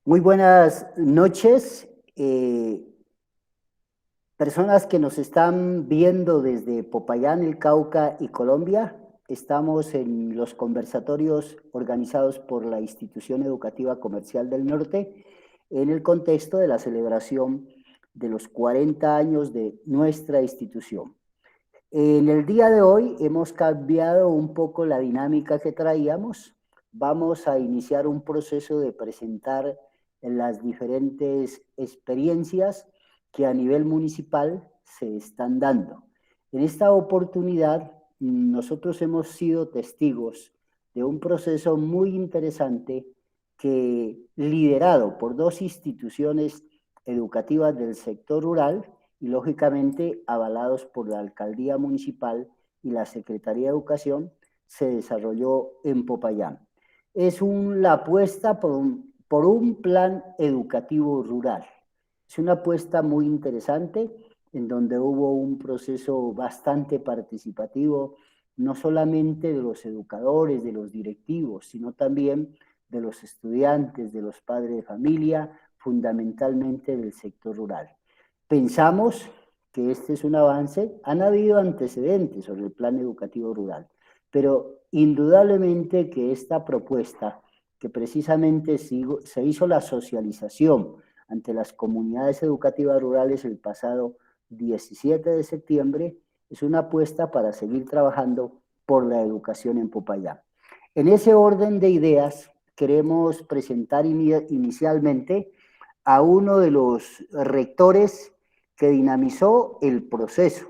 Muy buenas noches, personas que nos están viendo desde Popayán, el Cauca y Colombia. Estamos en los conversatorios organizados por la Institución Educativa Comercial del Norte en el contexto de la celebración de los 40 años de nuestra institución. En el día de hoy hemos cambiado un poco la dinámica que traíamos. Vamos a iniciar un proceso de presentar las diferentes experiencias que a nivel municipal se están dando. En esta oportunidad, nosotros hemos sido testigos de un proceso muy interesante que, liderado por dos instituciones educativas del sector rural, y lógicamente avalados por la Alcaldía Municipal y la Secretaría de Educación, se desarrolló en Popayán. Es la apuesta por un plan educativo rural. Es una apuesta muy interesante en donde hubo un proceso bastante participativo, no solamente de los educadores, de los directivos, sino también de los estudiantes, de los padres de familia, fundamentalmente del sector rural. Pensamos que este es un avance. Han habido antecedentes sobre el plan educativo rural, pero indudablemente que esta propuesta, que precisamente se hizo la socialización ante las comunidades educativas rurales el pasado 17 de septiembre, es una apuesta para seguir trabajando por la educación en Popayán. En ese orden de ideas, queremos presentar inicialmente a uno de los rectores que dinamizó el proceso.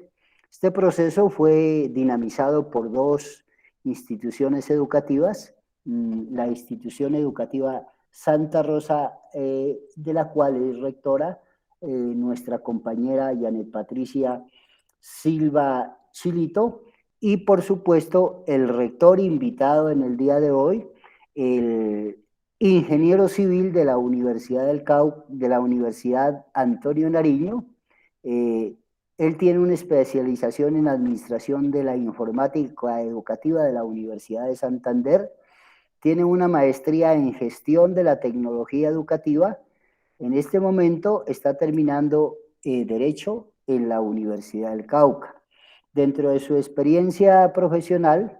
Este proceso fue dinamizado por dos instituciones educativas, la institución educativa Santa Rosa, de la cual es rectora nuestra compañera Janet Patricia Silva Chilito, y por supuesto el rector invitado en el día de hoy, el ingeniero civil de la Universidad del Cauca, de la Universidad Antonio Nariño. Él tiene una especialización en administración de la informática educativa de la Universidad de Santander, tiene una maestría en gestión de la tecnología educativa. En este momento está terminando Derecho en la Universidad del Cauca. Dentro de su experiencia profesional,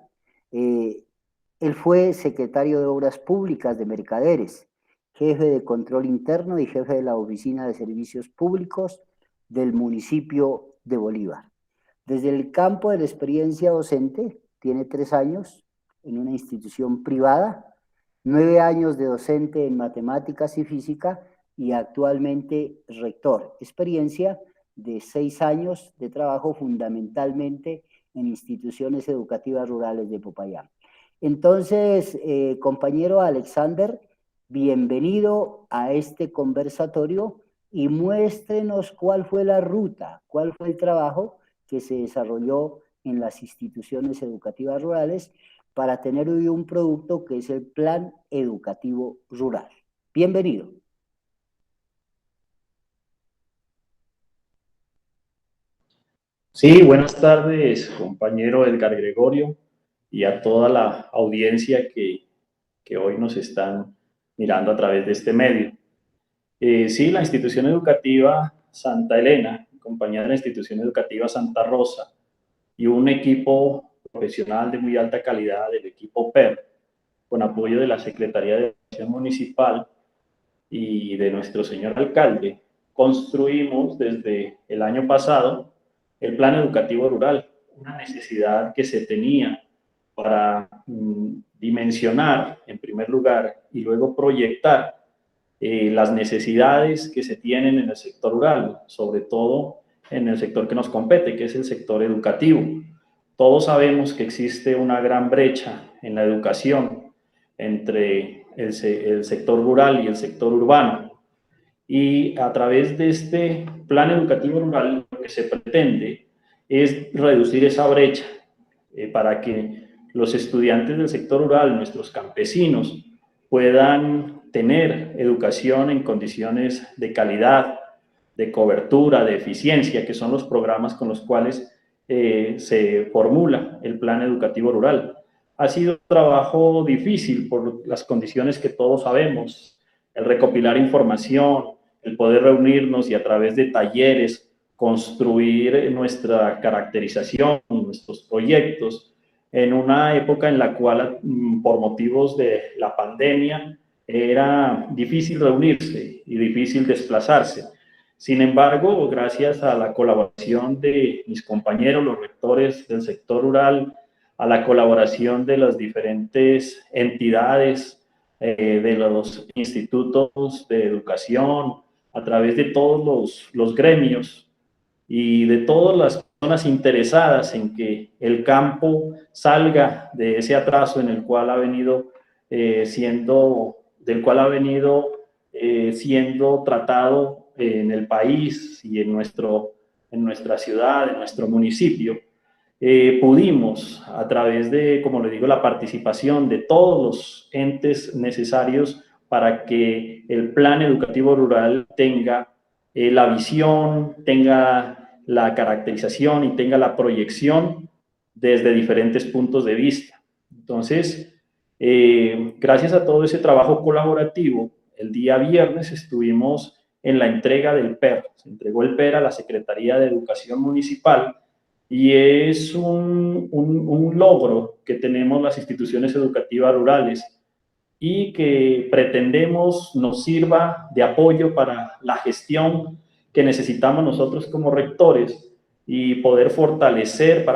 él fue secretario de Obras Públicas de Mercaderes, jefe de control interno y jefe de la Oficina de Servicios Públicos del municipio de Bolívar. Desde el campo de la experiencia docente, tiene 3 años en una institución privada, 9 años de docente en matemáticas y física y actualmente rector. Experiencia de 6 años de trabajo fundamentalmente en instituciones educativas rurales de Popayán. Entonces, compañero Alexander, bienvenido a este conversatorio y muéstrenos cuál fue la ruta, cuál fue el trabajo que se desarrolló en las instituciones educativas rurales para tener hoy un producto que es el Plan Educativo Rural. Bienvenido. Sí, buenas tardes, compañero Edgar Gregorio, y a toda la audiencia que hoy nos están mirando a través de este medio. Sí, la institución educativa Santa Elena, acompañada de la institución educativa Santa Rosa y un equipo profesional de muy alta calidad, el equipo PER, con apoyo de la Secretaría de Educación Municipal y de nuestro señor alcalde, construimos desde el año pasado el Plan Educativo Rural, una necesidad que se tenía para dimensionar, en primer lugar, y luego proyectar las necesidades que se tienen en el sector rural, sobre todo en el sector que nos compete, que es el sector educativo. Todos sabemos que existe una gran brecha en la educación entre el sector rural y el sector urbano. Y a través de este plan educativo rural, lo que se pretende es reducir esa brecha para que los estudiantes del sector rural, nuestros campesinos, puedan tener educación en condiciones de calidad, de cobertura, de eficiencia, que son los programas con los cuales se formula el plan educativo rural. Ha sido un trabajo difícil por las condiciones que todos sabemos, el recopilar información, el poder reunirnos y a través de talleres construir nuestra caracterización, nuestros proyectos, en una época en la cual, por motivos de la pandemia, era difícil reunirse y difícil desplazarse. Sin embargo, gracias a la colaboración de mis compañeros, los rectores del sector rural, a la colaboración de las diferentes entidades, de los institutos de educación, a través de todos los gremios y de todas las personas interesadas en que el campo salga de ese atraso en el cual ha venido siendo tratado en el país y en nuestra ciudad, en nuestro municipio. Pudimos, a través de, como le digo, la participación de todos los entes necesarios para que el plan educativo rural tenga la visión, tenga la caracterización y tenga la proyección desde diferentes puntos de vista. Entonces, gracias a todo ese trabajo colaborativo, el día viernes estuvimos en la entrega del PER. Se entregó el PER a la Secretaría de Educación Municipal y es un logro que tenemos las instituciones educativas rurales y que pretendemos nos sirva de apoyo para la gestión que necesitamos nosotros como rectores y poder fortalecer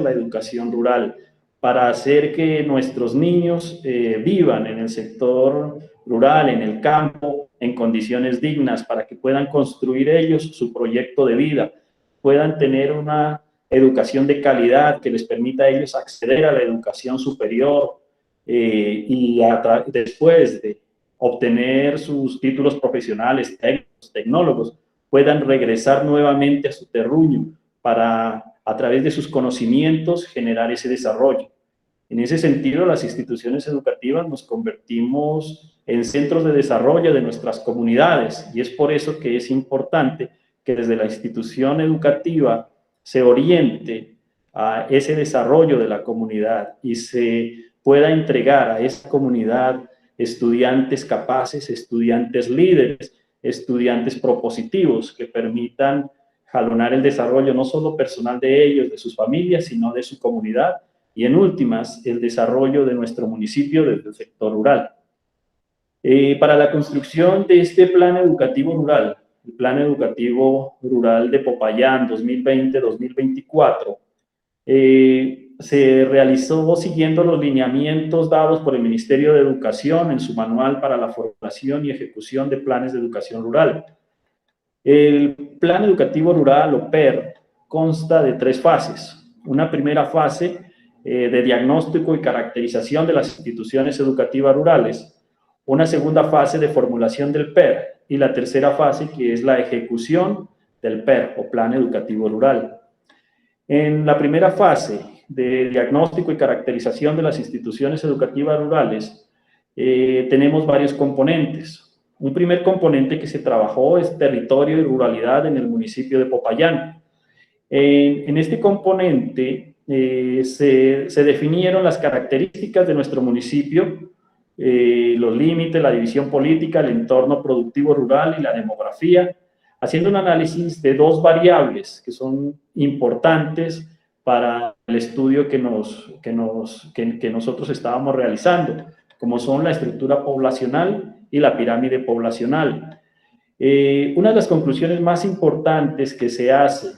la educación rural, para hacer que nuestros niños vivan en el sector rural, en el campo, en condiciones dignas, para que puedan construir ellos su proyecto de vida, puedan tener una educación de calidad que les permita a ellos acceder a la educación superior, y después de obtener sus títulos profesionales, técnicos, tecnólogos, puedan regresar nuevamente a su terruño para, a través de sus conocimientos, generar ese desarrollo. En ese sentido, las instituciones educativas nos convertimos en centros de desarrollo de nuestras comunidades, y es por eso que es importante que desde la institución educativa se oriente a ese desarrollo de la comunidad y se pueda entregar a esa comunidad estudiantes capaces, estudiantes líderes, estudiantes propositivos que permitan jalonar el desarrollo no solo personal de ellos, de sus familias, sino de su comunidad y, en últimas, el desarrollo de nuestro municipio desde el sector rural. Para la construcción de este plan educativo rural, el Plan Educativo Rural de Popayán 2020-2024, se realizó siguiendo los lineamientos dados por el Ministerio de Educación en su manual para la formulación y ejecución de planes de educación rural. El Plan Educativo Rural, o PER, consta de 3 fases. Una primera fase de diagnóstico y caracterización de las instituciones educativas rurales, una segunda fase de formulación del PER y la tercera fase, que es la ejecución del PER, o Plan Educativo Rural. En la primera fase de diagnóstico y caracterización de las instituciones educativas rurales, tenemos varios componentes. Un primer componente que se trabajó es territorio y ruralidad en el municipio de Popayán. En este componente se definieron las características de nuestro municipio, los límites, la división política, el entorno productivo rural y la demografía, haciendo un análisis de 2 variables que son importantes para el estudio que nosotros estábamos realizando, como son la estructura poblacional y la pirámide poblacional. Una de las conclusiones más importantes que se hace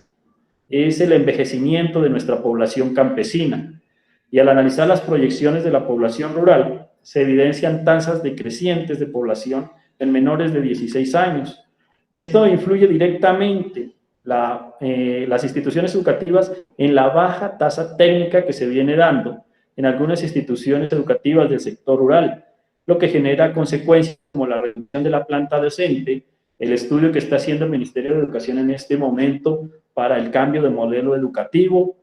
es el envejecimiento de nuestra población campesina, y al analizar las proyecciones de la población rural, se evidencian tasas decrecientes de población en menores de 16 años. Esto influye directamente las instituciones educativas en la baja tasa técnica que se viene dando en algunas instituciones educativas del sector rural, lo que genera consecuencias como la reducción de la planta docente, el estudio que está haciendo el Ministerio de Educación en este momento para el cambio de modelo educativo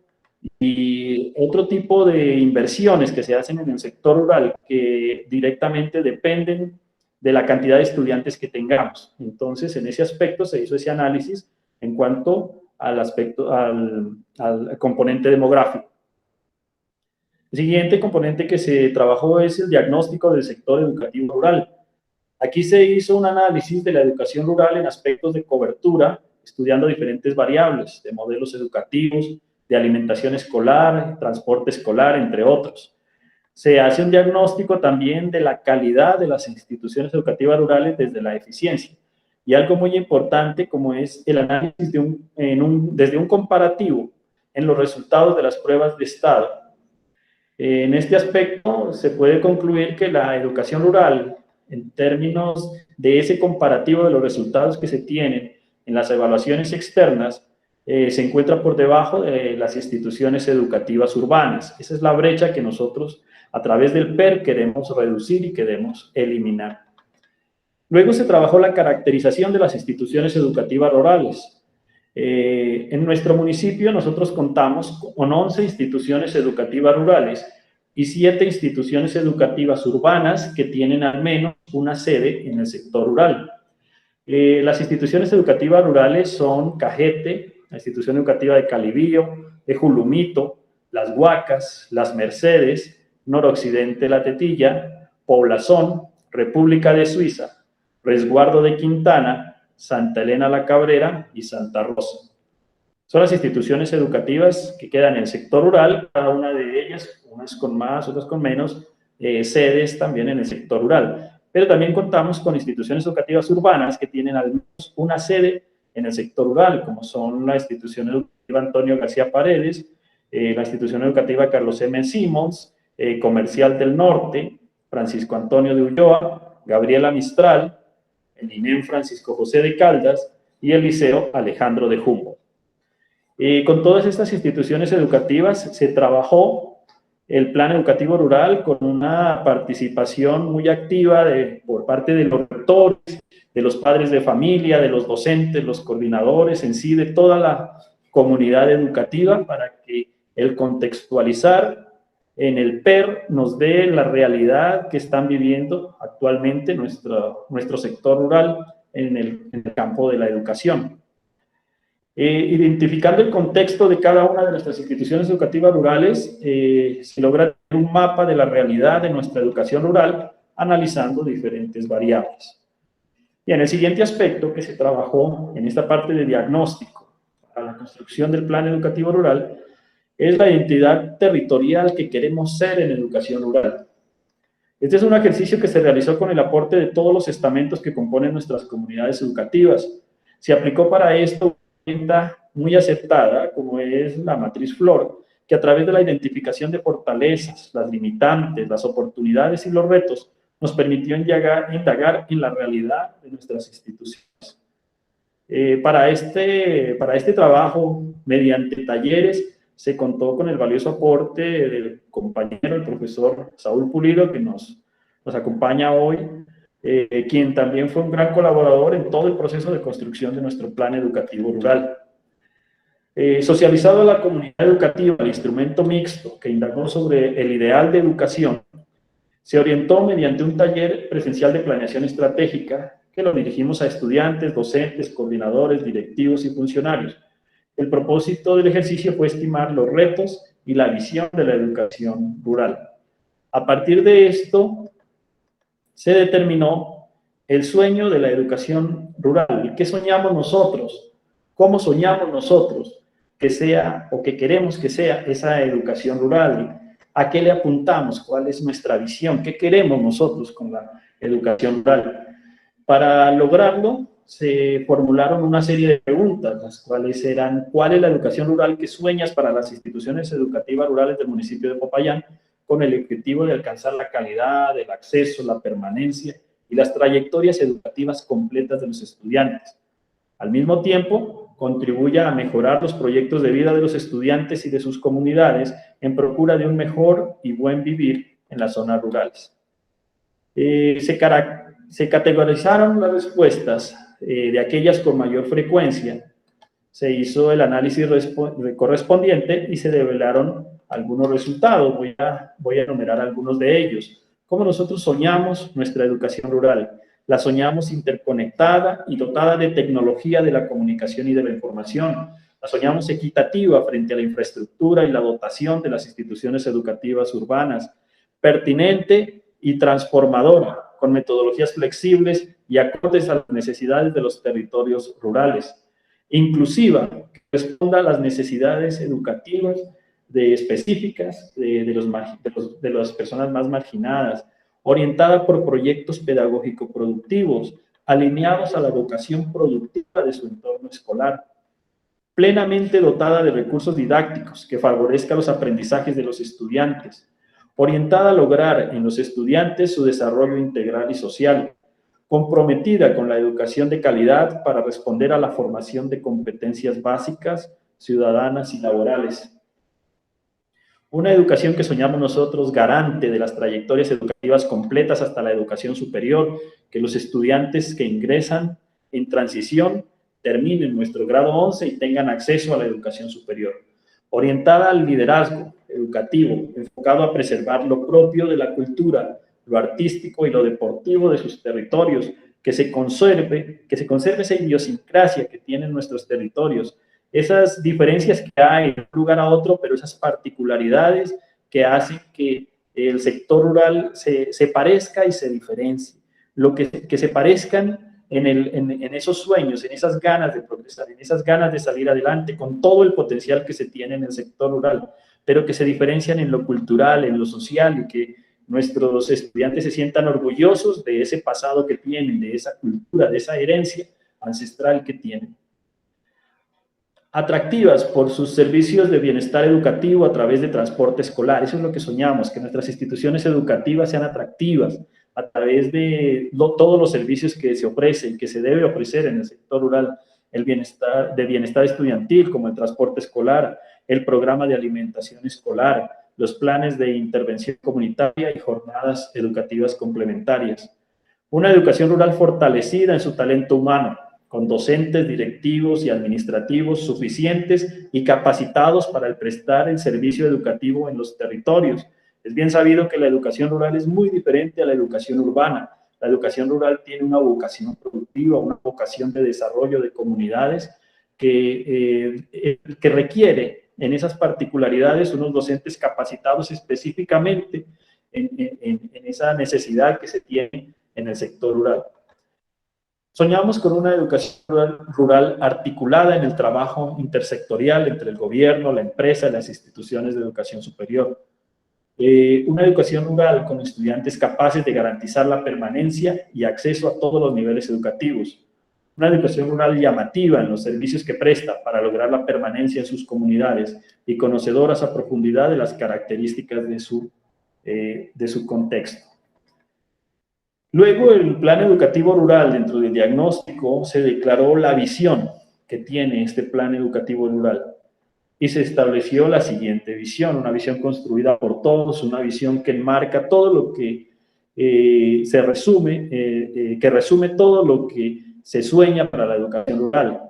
y otro tipo de inversiones que se hacen en el sector rural que directamente dependen de la cantidad de estudiantes que tengamos. Entonces, en ese aspecto se hizo ese análisis en cuanto al componente demográfico. El siguiente componente que se trabajó es el diagnóstico del sector educativo rural. Aquí se hizo un análisis de la educación rural en aspectos de cobertura, estudiando diferentes variables de modelos educativos, de alimentación escolar, transporte escolar, entre otros. Se hace un diagnóstico también de la calidad de las instituciones educativas rurales desde la eficiencia. Y algo muy importante como es el análisis desde un comparativo en los resultados de las pruebas de estado. En este aspecto se puede concluir que la educación rural, en términos de ese comparativo de los resultados que se tienen en las evaluaciones externas, se encuentra por debajo de las instituciones educativas urbanas. Esa es la brecha que nosotros a través del PER queremos reducir y queremos eliminar. Luego se trabajó la caracterización de las instituciones educativas rurales. En nuestro municipio nosotros contamos con 11 instituciones educativas rurales y 7 instituciones educativas urbanas que tienen al menos una sede en el sector rural. Las instituciones educativas rurales son Cajete, la institución educativa de Calibío, de Julumito, Las Huacas, Las Mercedes, Noroccidente La Tetilla, Poblazón, República de Suiza, Resguardo de Quintana, Santa Elena la Cabrera y Santa Rosa. Son las instituciones educativas que quedan en el sector rural, cada una de ellas, unas con más, otras con menos, sedes también en el sector rural. Pero también contamos con instituciones educativas urbanas que tienen al menos una sede en el sector rural, como son la institución educativa Antonio García Paredes, la institución educativa Carlos M. Simons, Comercial del Norte, Francisco Antonio de Ulloa, Gabriela Mistral, el INEM Francisco José de Caldas y el Liceo Alejandro de Humboldt. Con todas estas instituciones educativas se trabajó el plan educativo rural con una participación muy activa por parte de los rectores, de los padres de familia, de los docentes, los coordinadores, en sí, de toda la comunidad educativa, para que el contextualizar en el PER nos dé la realidad que están viviendo actualmente nuestro sector rural en el campo de la educación. Identificando el contexto de cada una de nuestras instituciones educativas rurales, se logra tener un mapa de la realidad de nuestra educación rural, analizando diferentes variables. Y en el siguiente aspecto que se trabajó en esta parte de diagnóstico para la construcción del plan educativo rural, es la identidad territorial que queremos ser en educación rural. Este es un ejercicio que se realizó con el aporte de todos los estamentos que componen nuestras comunidades educativas. Se aplicó para esto muy aceptada, como es la matriz FLOR, que a través de la identificación de fortalezas, las limitantes, las oportunidades y los retos, nos permitió indagar en la realidad de nuestras instituciones. Para este trabajo, mediante talleres, se contó con el valioso aporte del compañero, el profesor Saúl Pulido, que nos acompaña hoy, quien también fue un gran colaborador en todo el proceso de construcción de nuestro plan educativo rural. Socializado a la comunidad educativa, el instrumento mixto que indagó sobre el ideal de educación, se orientó mediante un taller presencial de planeación estratégica que lo dirigimos a estudiantes, docentes, coordinadores, directivos y funcionarios. El propósito del ejercicio fue estimar los retos y la visión de la educación rural. A partir de esto, se determinó el sueño de la educación rural. ¿Qué soñamos nosotros? ¿Cómo soñamos nosotros que sea o que queremos que sea esa educación rural? ¿A qué le apuntamos? ¿Cuál es nuestra visión? ¿Qué queremos nosotros con la educación rural? Para lograrlo, se formularon una serie de preguntas, las cuales eran: ¿cuál es la educación rural que sueñas para las instituciones educativas rurales del municipio de Popayán, con el objetivo de alcanzar la calidad, el acceso, la permanencia y las trayectorias educativas completas de los estudiantes? Al mismo tiempo, contribuya a mejorar los proyectos de vida de los estudiantes y de sus comunidades en procura de un mejor y buen vivir en las zonas rurales. Se categorizaron las respuestas de aquellas con mayor frecuencia, se hizo el análisis correspondiente y se develaron algunos resultados. Voy a enumerar algunos de ellos. ¿Cómo nosotros soñamos nuestra educación rural? La soñamos interconectada y dotada de tecnología de la comunicación y de la información. La soñamos equitativa frente a la infraestructura y la dotación de las instituciones educativas urbanas, pertinente y transformadora, con metodologías flexibles y acordes a las necesidades de los territorios rurales, inclusiva, que responda a las necesidades educativas específicas de las personas más marginadas, orientada por proyectos pedagógico-productivos, alineados a la vocación productiva de su entorno escolar, plenamente dotada de recursos didácticos que favorezcan los aprendizajes de los estudiantes, orientada a lograr en los estudiantes su desarrollo integral y social, comprometida con la educación de calidad para responder a la formación de competencias básicas, ciudadanas y laborales. Una educación que soñamos nosotros garante de las trayectorias educativas completas hasta la educación superior, que los estudiantes que ingresan en transición terminen nuestro grado 11 y tengan acceso a la educación superior. Orientada al liderazgo educativo, enfocado a preservar lo propio de la cultura, lo artístico y lo deportivo de sus territorios, que se conserve esa idiosincrasia que tienen nuestros territorios, esas diferencias que hay de un lugar a otro, pero esas particularidades que hacen que el sector rural se parezca y se diferencie. Que se parezcan en esos sueños, en esas ganas de progresar, en esas ganas de salir adelante, con todo el potencial que se tiene en el sector rural, pero que se diferencian en lo cultural, en lo social, y que nuestros estudiantes se sientan orgullosos de ese pasado que tienen, de esa cultura, de esa herencia ancestral que tienen. Atractivas por sus servicios de bienestar educativo a través de transporte escolar. Eso es lo que soñamos, que nuestras instituciones educativas sean atractivas a través de todos los servicios que se ofrecen, que se debe ofrecer en el sector rural, el bienestar estudiantil, como el transporte escolar, el programa de alimentación escolar, los planes de intervención comunitaria y jornadas educativas complementarias. Una educación rural fortalecida en su talento humano, con docentes, directivos y administrativos suficientes y capacitados para prestar el servicio educativo en los territorios. Es bien sabido que la educación rural es muy diferente a la educación urbana. La educación rural tiene una vocación productiva, una vocación de desarrollo de comunidades que requiere en esas particularidades unos docentes capacitados específicamente en esa necesidad que se tiene en el sector rural. Soñamos con una educación rural articulada en el trabajo intersectorial entre el gobierno, la empresa y las instituciones de educación superior. Una educación rural con estudiantes capaces de garantizar la permanencia y acceso a todos los niveles educativos. Una educación rural llamativa en los servicios que presta para lograr la permanencia en sus comunidades y conocedoras a profundidad de las características de su contexto. Luego, el Plan Educativo Rural, dentro del diagnóstico, se declaró la visión que tiene este Plan Educativo Rural y se estableció la siguiente visión, una visión construida por todos, una visión que enmarca todo lo que resume todo lo que se sueña para la educación rural.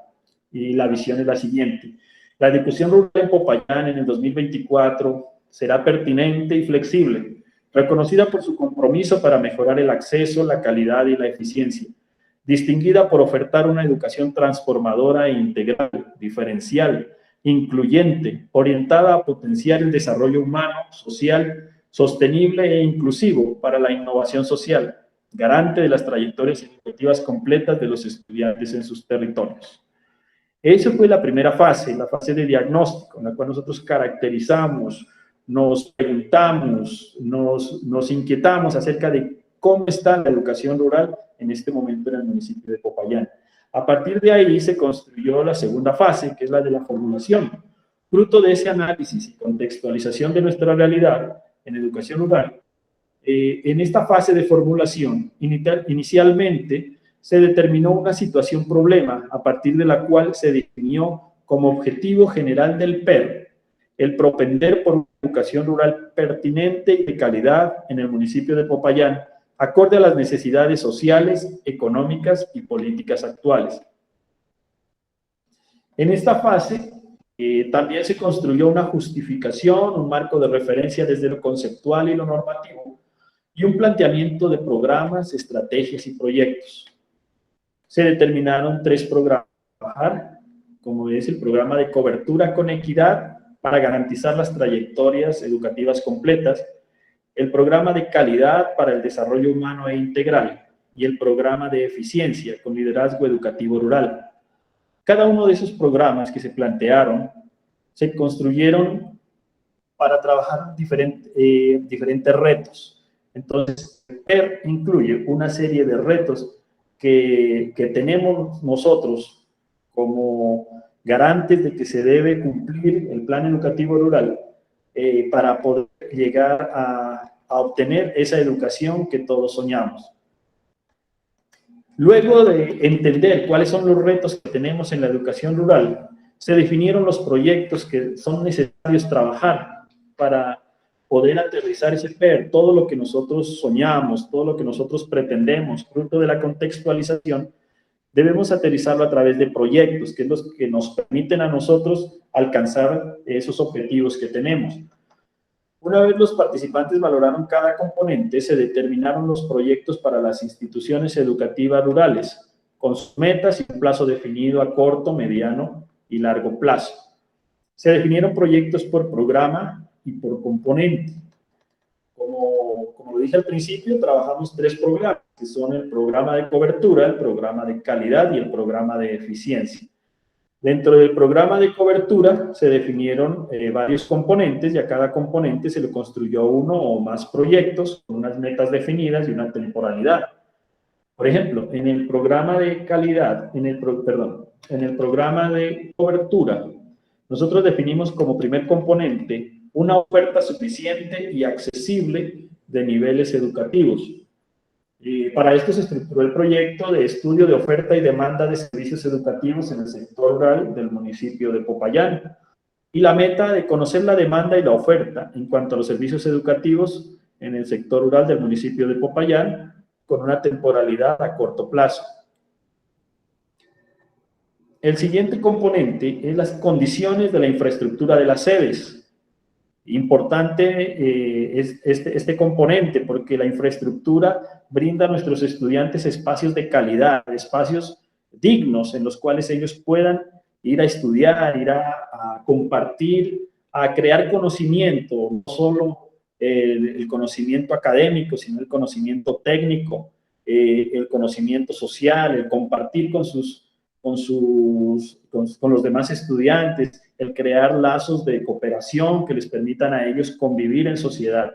Y la visión es la siguiente: la educación rural en Popayán en el 2024 será pertinente y flexible, reconocida por su compromiso para mejorar el acceso, la calidad y la eficiencia, distinguida por ofertar una educación transformadora e integral, diferencial, incluyente, orientada a potenciar el desarrollo humano, social, sostenible e inclusivo para la innovación social, garante de las trayectorias educativas completas de los estudiantes en sus territorios. Esa fue la primera fase, la fase de diagnóstico, en la cual nosotros caracterizamos, nos preguntamos, nos inquietamos acerca de cómo está la educación rural en este momento en el municipio de Popayán. A partir de ahí se construyó la segunda fase, que es la de la formulación. Fruto de ese análisis y contextualización de nuestra realidad en educación rural, en esta fase de formulación, inicialmente se determinó una situación problema, a partir de la cual se definió como objetivo general del PER el propender por una educación rural pertinente y de calidad en el municipio de Popayán, acorde a las necesidades sociales, económicas y políticas actuales. En esta fase también se construyó una justificación, un marco de referencia desde lo conceptual y lo normativo, y un planteamiento de programas, estrategias y proyectos. Se determinaron 3 programas a trabajar, como es el programa de cobertura con equidad para garantizar las trayectorias educativas completas, el programa de calidad para el desarrollo humano e integral y el programa de eficiencia con liderazgo educativo rural. Cada uno de esos programas que se plantearon se construyeron para trabajar diferentes retos. Entonces, el PER incluye una serie de retos que tenemos nosotros como garantes de que se debe cumplir el plan educativo rural para poder llegar a obtener esa educación que todos soñamos. Luego de entender cuáles son los retos que tenemos en la educación rural, se definieron los proyectos que son necesarios trabajar para poder aterrizar ese PER, todo lo que nosotros soñamos, todo lo que nosotros pretendemos, fruto de la contextualización, debemos aterrizarlo a través de proyectos, que es los que nos permiten a nosotros alcanzar esos objetivos que tenemos. Una vez los participantes valoraron cada componente, se determinaron los proyectos para las instituciones educativas rurales, con sus metas y un plazo definido a corto, mediano y largo plazo. Se definieron proyectos por programa y por componente. Como lo dije al principio, trabajamos 3 programas, que son el programa de cobertura, el programa de calidad y el programa de eficiencia. Dentro del programa de cobertura se definieron varios componentes y a cada componente se le construyó uno o más proyectos con unas metas definidas y una temporalidad. Por ejemplo, en el programa de calidad, en el programa de cobertura, nosotros definimos como primer componente una oferta suficiente y accesible de niveles educativos. Para esto se estructuró el proyecto de estudio de oferta y demanda de servicios educativos en el sector rural del municipio de Popayán. Y la meta de conocer la demanda y la oferta en cuanto a los servicios educativos en el sector rural del municipio de Popayán, con una temporalidad a corto plazo. El siguiente componente es las condiciones de la infraestructura de las sedes. Importante es este componente porque la infraestructura brinda a nuestros estudiantes espacios de calidad, espacios dignos en los cuales ellos puedan ir a estudiar, ir a compartir, a crear conocimiento, no solo el conocimiento académico, sino el conocimiento técnico, el conocimiento social, el compartir con los demás estudiantes, el crear lazos de cooperación que les permitan a ellos convivir en sociedad.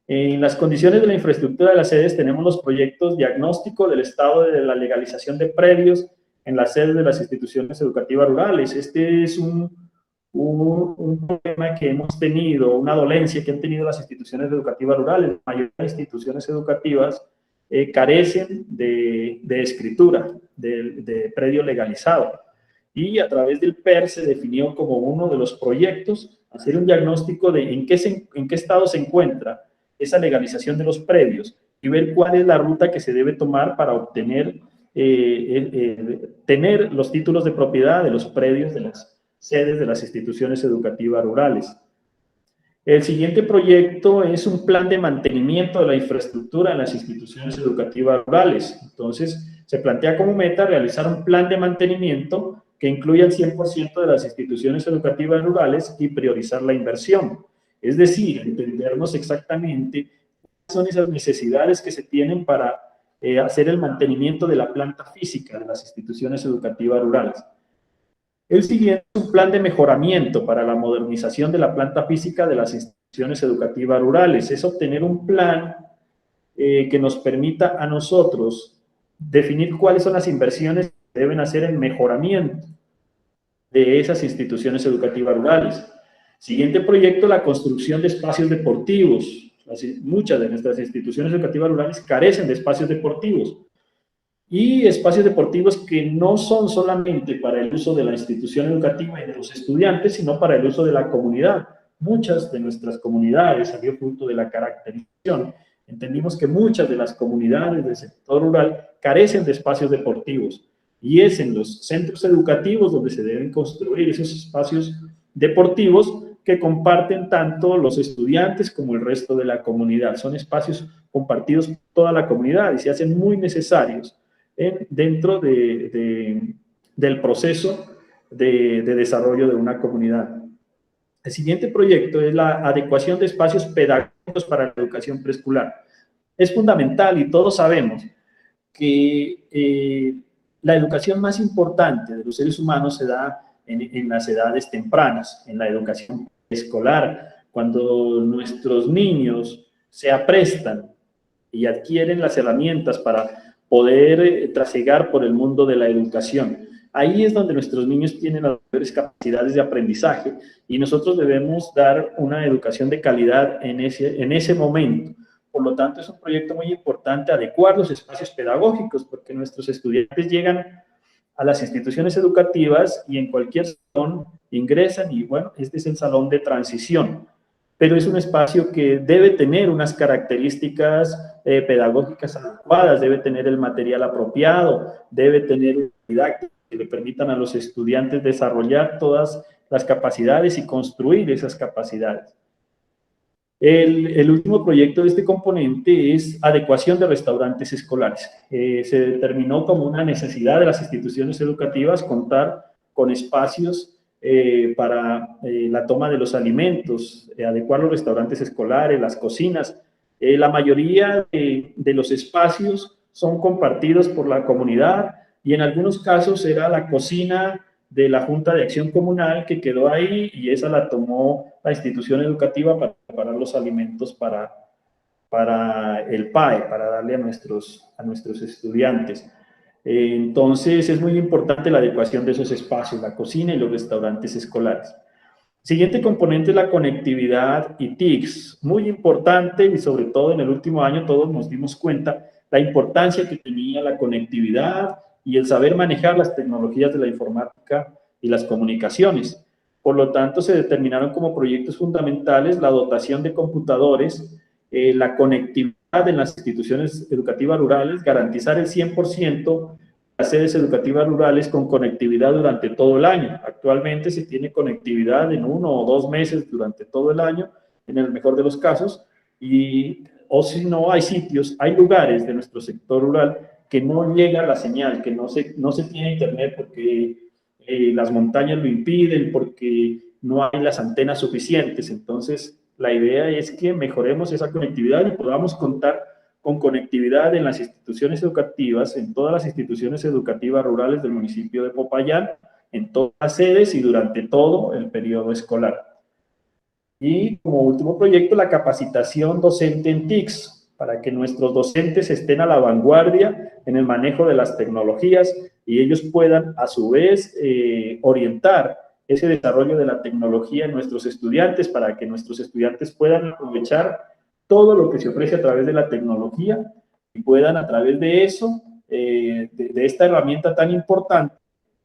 En las condiciones de la infraestructura de las sedes tenemos los proyectos diagnóstico del estado de la legalización de predios en las sedes de las instituciones educativas rurales. Este es un problema que hemos tenido, una dolencia que han tenido las instituciones educativas rurales. La mayoría de instituciones educativas carecen de escritura, de predio legalizado. Y a través del PER se definió como uno de los proyectos hacer un diagnóstico de en qué estado se encuentra esa legalización de los predios y ver cuál es la ruta que se debe tomar para obtener, tener los títulos de propiedad de los predios de las sedes de las instituciones educativas rurales. El siguiente proyecto es un plan de mantenimiento de la infraestructura en las instituciones educativas rurales. Entonces, se plantea como meta realizar un plan de mantenimiento que incluya el 100% de las instituciones educativas rurales y priorizar la inversión. Es decir, entendernos exactamente cuáles son esas necesidades que se tienen para hacer el mantenimiento de la planta física de las instituciones educativas rurales. El siguiente es un plan de mejoramiento para la modernización de la planta física de las instituciones educativas rurales. Es obtener un plan que nos permita a nosotros definir cuáles son las inversiones que deben hacer en mejoramiento de esas instituciones educativas rurales. Siguiente proyecto, la construcción de espacios deportivos. Muchas de nuestras instituciones educativas rurales carecen de espacios deportivos. Y espacios deportivos que no son solamente para el uso de la institución educativa y de los estudiantes, sino para el uso de la comunidad. Muchas de nuestras comunidades, salió fruto de la caracterización, entendimos que muchas de las comunidades del sector rural carecen de espacios deportivos. Y es en los centros educativos donde se deben construir esos espacios deportivos que comparten tanto los estudiantes como el resto de la comunidad. Son espacios compartidos por toda la comunidad y se hacen muy necesarios dentro del proceso de desarrollo de una comunidad. El siguiente proyecto es la adecuación de espacios pedagógicos pedagógicos para la educación preescolar. Es fundamental y todos sabemos que la educación más importante de los seres humanos se da en las edades tempranas, en la educación escolar, cuando nuestros niños se aprestan y adquieren las herramientas para poder trasegar por el mundo de la educación. Ahí es donde nuestros niños tienen las mayores capacidades de aprendizaje y nosotros debemos dar una educación de calidad en ese momento. Por lo tanto, es un proyecto muy importante adecuar los espacios pedagógicos, porque nuestros estudiantes llegan a las instituciones educativas y en cualquier salón ingresan y, bueno, este es el salón de transición. Pero es un espacio que debe tener unas características pedagógicas adecuadas, debe tener el material apropiado, debe tener didáctica que le permitan a los estudiantes desarrollar todas las capacidades y construir esas capacidades. El último proyecto de este componente es adecuación de restaurantes escolares. Se determinó como una necesidad de las instituciones educativas contar con espacios para la toma de los alimentos, adecuar los restaurantes escolares, las cocinas. La mayoría de los espacios son compartidos por la comunidad y en algunos casos era la cocina de la Junta de Acción Comunal que quedó ahí y esa la tomó la institución educativa para preparar los alimentos para el PAE, para darle a nuestros estudiantes. Entonces es muy importante la adecuación de esos espacios, la cocina y los restaurantes escolares. Siguiente componente es la conectividad y TICs, muy importante y sobre todo en el último año todos nos dimos cuenta la importancia que tenía la conectividad y el saber manejar las tecnologías de la informática y las comunicaciones. Por lo tanto, se determinaron como proyectos fundamentales la dotación de computadores, la conectividad en las instituciones educativas rurales, garantizar el 100% de las sedes educativas rurales con conectividad durante todo el año. Actualmente se tiene conectividad en 1 o 2 meses durante todo el año, en el mejor de los casos, o si no, hay sitios, hay lugares de nuestro sector rural que no llega la señal, que no se tiene internet porque las montañas lo impiden, porque no hay las antenas suficientes. Entonces, la idea es que mejoremos esa conectividad y podamos contar con conectividad en las instituciones educativas, en todas las instituciones educativas rurales del municipio de Popayán, en todas las sedes y durante todo el periodo escolar. Y como último proyecto, la capacitación docente en TICs, para que nuestros docentes estén a la vanguardia en el manejo de las tecnologías y ellos puedan, a su vez, orientar ese desarrollo de la tecnología en nuestros estudiantes para que nuestros estudiantes puedan aprovechar todo lo que se ofrece a través de la tecnología y puedan, a través de eso, de esta herramienta tan importante,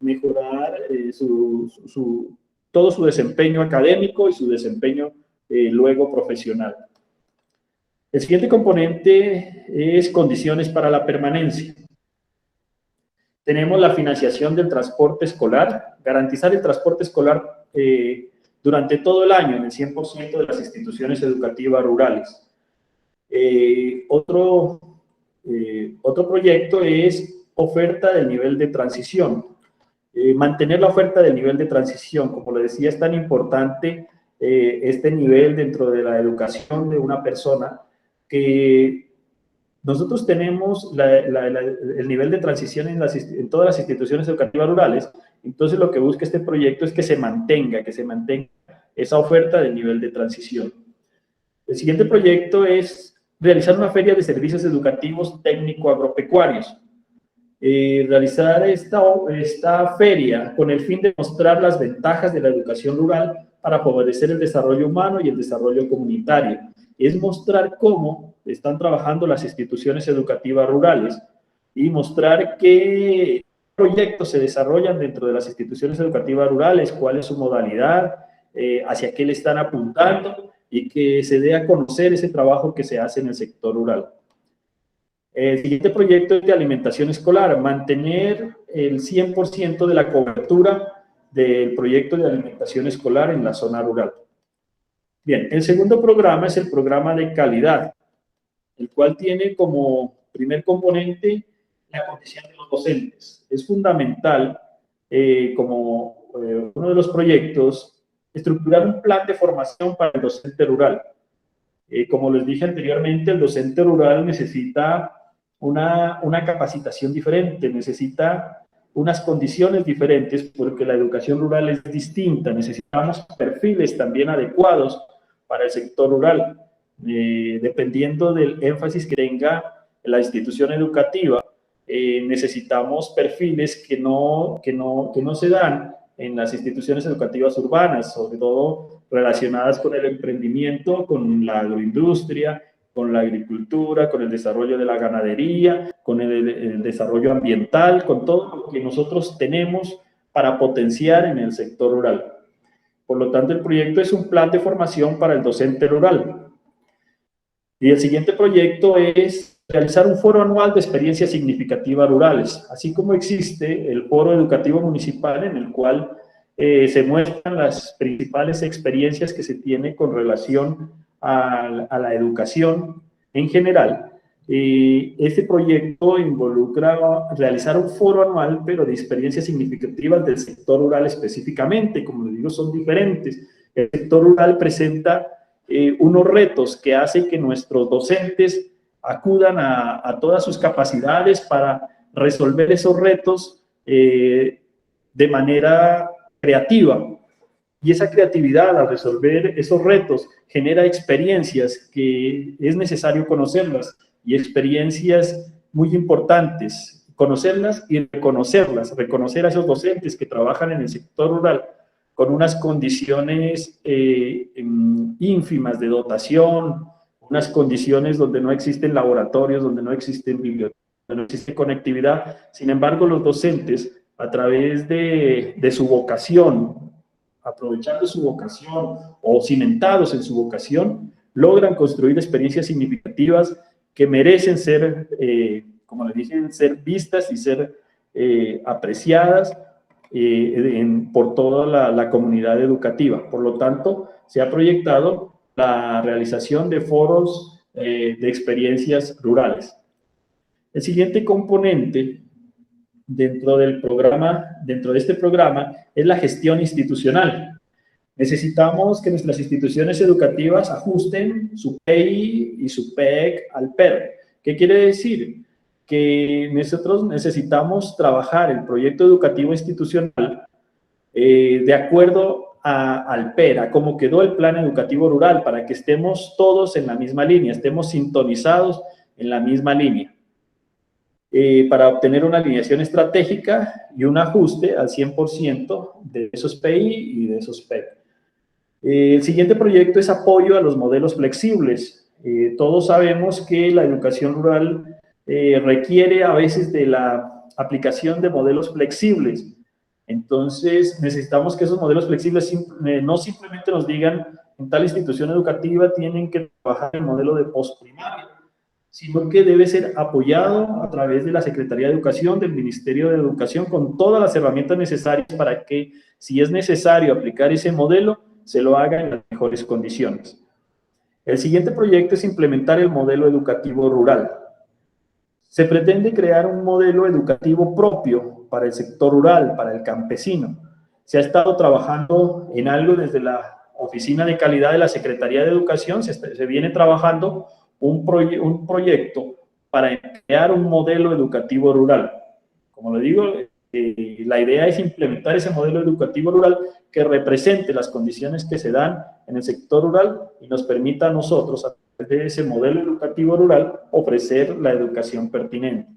mejorar todo su desempeño académico y su desempeño luego profesional. El siguiente componente es condiciones para la permanencia. Tenemos la financiación del transporte escolar, garantizar el transporte escolar durante todo el año en el 100% de las instituciones educativas rurales. Otro proyecto es oferta del nivel de transición. Mantener la oferta del nivel de transición, como le decía, es tan importante este nivel dentro de la educación de una persona que nosotros tenemos el nivel de transición en todas las instituciones educativas rurales. Entonces lo que busca este proyecto es que se mantenga esa oferta del nivel de transición. El siguiente proyecto es realizar una feria de servicios educativos técnico-agropecuarios. Realizar esta feria con el fin de mostrar las ventajas de la educación rural para favorecer el desarrollo humano y el desarrollo comunitario. Es mostrar cómo están trabajando las instituciones educativas rurales y mostrar qué proyectos se desarrollan dentro de las instituciones educativas rurales, cuál es su modalidad, hacia qué le están apuntando y que se dé a conocer ese trabajo que se hace en el sector rural. El siguiente proyecto es de alimentación escolar, mantener el 100% de la cobertura del proyecto de alimentación escolar en la zona rural. Bien, el segundo programa es el programa de calidad, el cual tiene como primer componente la condición de los docentes. Es fundamental, como uno de los proyectos, estructurar un plan de formación para el docente rural. Como les dije anteriormente, el docente rural necesita una capacitación diferente, necesita unas condiciones diferentes porque la educación rural es distinta, necesitamos perfiles también adecuados para el sector rural, dependiendo del énfasis que tenga la institución educativa, necesitamos perfiles que no se dan en las instituciones educativas urbanas, sobre todo relacionadas con el emprendimiento, con la agroindustria, con la agricultura, con el desarrollo de la ganadería, con el desarrollo ambiental, con todo lo que nosotros tenemos para potenciar en el sector rural. Por lo tanto, el proyecto es un plan de formación para el docente rural. Y el siguiente proyecto es realizar un foro anual de experiencias significativas rurales, así como existe el foro educativo municipal en el cual se muestran las principales experiencias que se tiene con relación a la educación en general. Este proyecto involucra realizar un foro anual, pero de experiencias significativas del sector rural específicamente. Como les digo, son diferentes. El sector rural presenta unos retos que hacen que nuestros docentes acudan a todas sus capacidades para resolver esos retos de manera creativa. Y esa creatividad al resolver esos retos genera experiencias que es necesario conocerlas, y experiencias muy importantes, conocerlas y reconocerlas, reconocer a esos docentes que trabajan en el sector rural con unas condiciones ínfimas de dotación, unas condiciones donde no existen laboratorios, donde no existen bibliotecas, donde no existe conectividad. Sin embargo, los docentes, a través de su vocación, aprovechando su vocación o cimentados en su vocación, logran construir experiencias significativas que merecen ser, como les dije, ser vistas y ser apreciadas por toda la comunidad educativa. Por lo tanto, se ha proyectado la realización de foros de experiencias rurales. El siguiente componente dentro de este programa, es la gestión institucional. Necesitamos que nuestras instituciones educativas ajusten su PEI y su PEC al PER. ¿Qué quiere decir? Que nosotros necesitamos trabajar el proyecto educativo institucional de acuerdo al PER, a cómo quedó el plan educativo rural, para que estemos todos en la misma línea, estemos sintonizados en la misma línea. Para obtener una alineación estratégica y un ajuste al 100% de esos PI y de esos PEC. El siguiente proyecto es apoyo a los modelos flexibles. Todos sabemos que la educación rural requiere a veces de la aplicación de modelos flexibles. Entonces, necesitamos que esos modelos flexibles no simplemente nos digan en tal institución educativa tienen que trabajar el modelo de postprimaria, sino que debe ser apoyado a través de la Secretaría de Educación, del Ministerio de Educación, con todas las herramientas necesarias para que, si es necesario aplicar ese modelo, se lo haga en las mejores condiciones. El siguiente proyecto es implementar el modelo educativo rural. Se pretende crear un modelo educativo propio para el sector rural, para el campesino. Se ha estado trabajando en algo desde la Oficina de Calidad de la Secretaría de Educación, se viene trabajando un proyecto para crear un modelo educativo rural. Como le digo, la idea es implementar ese modelo educativo rural que represente las condiciones que se dan en el sector rural y nos permita a nosotros, a través de ese modelo educativo rural, ofrecer la educación pertinente.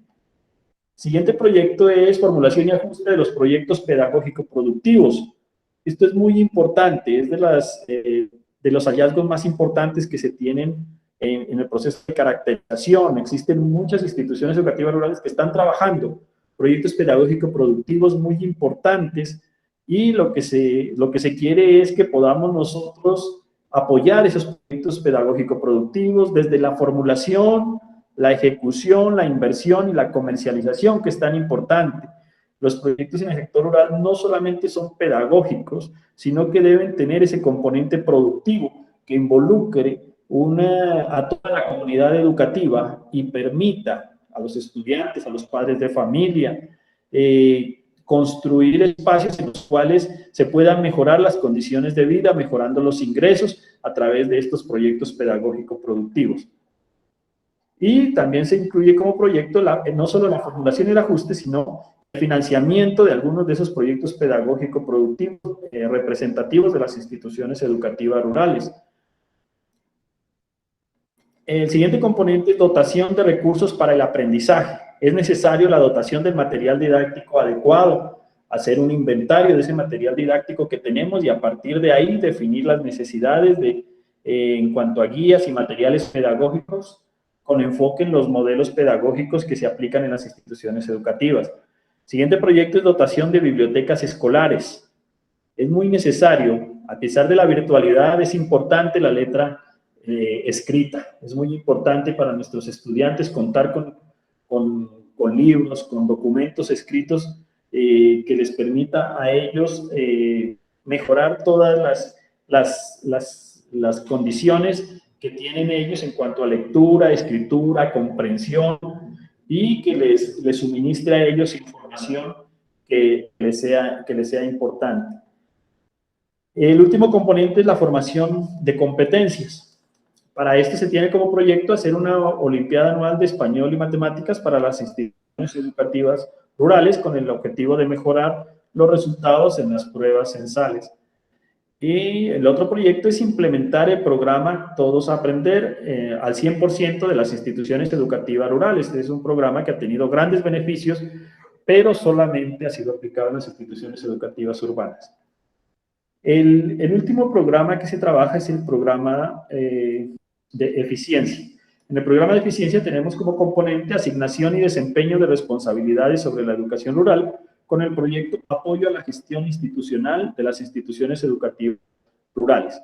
Siguiente proyecto es formulación y ajuste de los proyectos pedagógico-productivos. Esto es muy importante, es de los hallazgos más importantes que se tienen en el proceso de caracterización. Existen muchas instituciones educativas rurales que están trabajando proyectos pedagógicos productivos muy importantes, y lo que se quiere es que podamos nosotros apoyar esos proyectos pedagógicos productivos desde la formulación, la ejecución, la inversión y la comercialización, que es tan importante. Los proyectos en el sector rural no solamente son pedagógicos, sino que deben tener ese componente productivo que involucre a toda la comunidad educativa y permita a los estudiantes, a los padres de familia, construir espacios en los cuales se puedan mejorar las condiciones de vida, mejorando los ingresos a través de estos proyectos pedagógico-productivos. Y también se incluye como proyecto no solo la formulación y el ajuste, sino el financiamiento de algunos de esos proyectos pedagógico-productivos representativos de las instituciones educativas rurales. El siguiente componente es dotación de recursos para el aprendizaje. Es necesario la dotación del material didáctico adecuado, hacer un inventario de ese material didáctico que tenemos y a partir de ahí definir las necesidades en cuanto a guías y materiales pedagógicos con enfoque en los modelos pedagógicos que se aplican en las instituciones educativas. Siguiente proyecto es dotación de bibliotecas escolares. Es muy necesario, a pesar de la virtualidad, es importante la letra escrita. Es muy importante para nuestros estudiantes contar con libros, con documentos escritos que les permita a ellos mejorar todas las condiciones que tienen ellos en cuanto a lectura, escritura, comprensión y que les suministre a ellos información que les sea importante. El último componente es la formación de competencias. Para esto se tiene como proyecto hacer una olimpiada anual de español y matemáticas para las instituciones educativas rurales con el objetivo de mejorar los resultados en las pruebas censales. Y el otro proyecto es implementar el programa Todos a Aprender al 100% de las instituciones educativas rurales. Es un programa que ha tenido grandes beneficios, pero solamente ha sido aplicado en las instituciones educativas urbanas. El último programa que se trabaja es el programa de eficiencia. En el programa de eficiencia tenemos como componente asignación y desempeño de responsabilidades sobre la educación rural con el proyecto Apoyo a la Gestión Institucional de las Instituciones Educativas Rurales.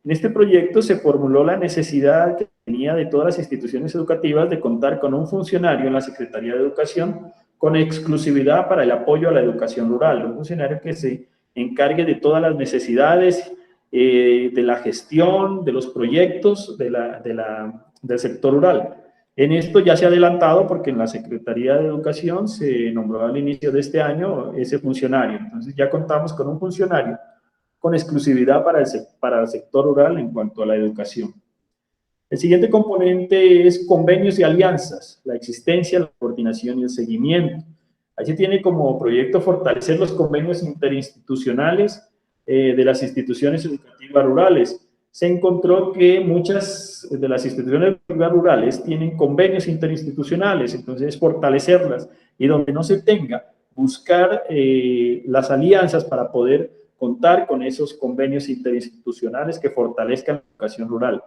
En este proyecto se formuló la necesidad que tenía de todas las instituciones educativas de contar con un funcionario en la Secretaría de Educación con exclusividad para el apoyo a la educación rural, un funcionario que se encargue de todas las necesidades, de la gestión, de los proyectos del sector rural. En esto ya se ha adelantado porque en la Secretaría de Educación se nombró al inicio de este año ese funcionario. Entonces ya contamos con un funcionario con exclusividad para el sector rural en cuanto a la educación. El siguiente componente es convenios y alianzas, la existencia, la coordinación y el seguimiento. Allí tiene como proyecto fortalecer los convenios interinstitucionales de las instituciones educativas rurales. Se encontró que muchas de las instituciones educativas rurales tienen convenios interinstitucionales, entonces fortalecerlas y donde no se tenga, buscar las alianzas para poder contar con esos convenios interinstitucionales que fortalezcan la educación rural.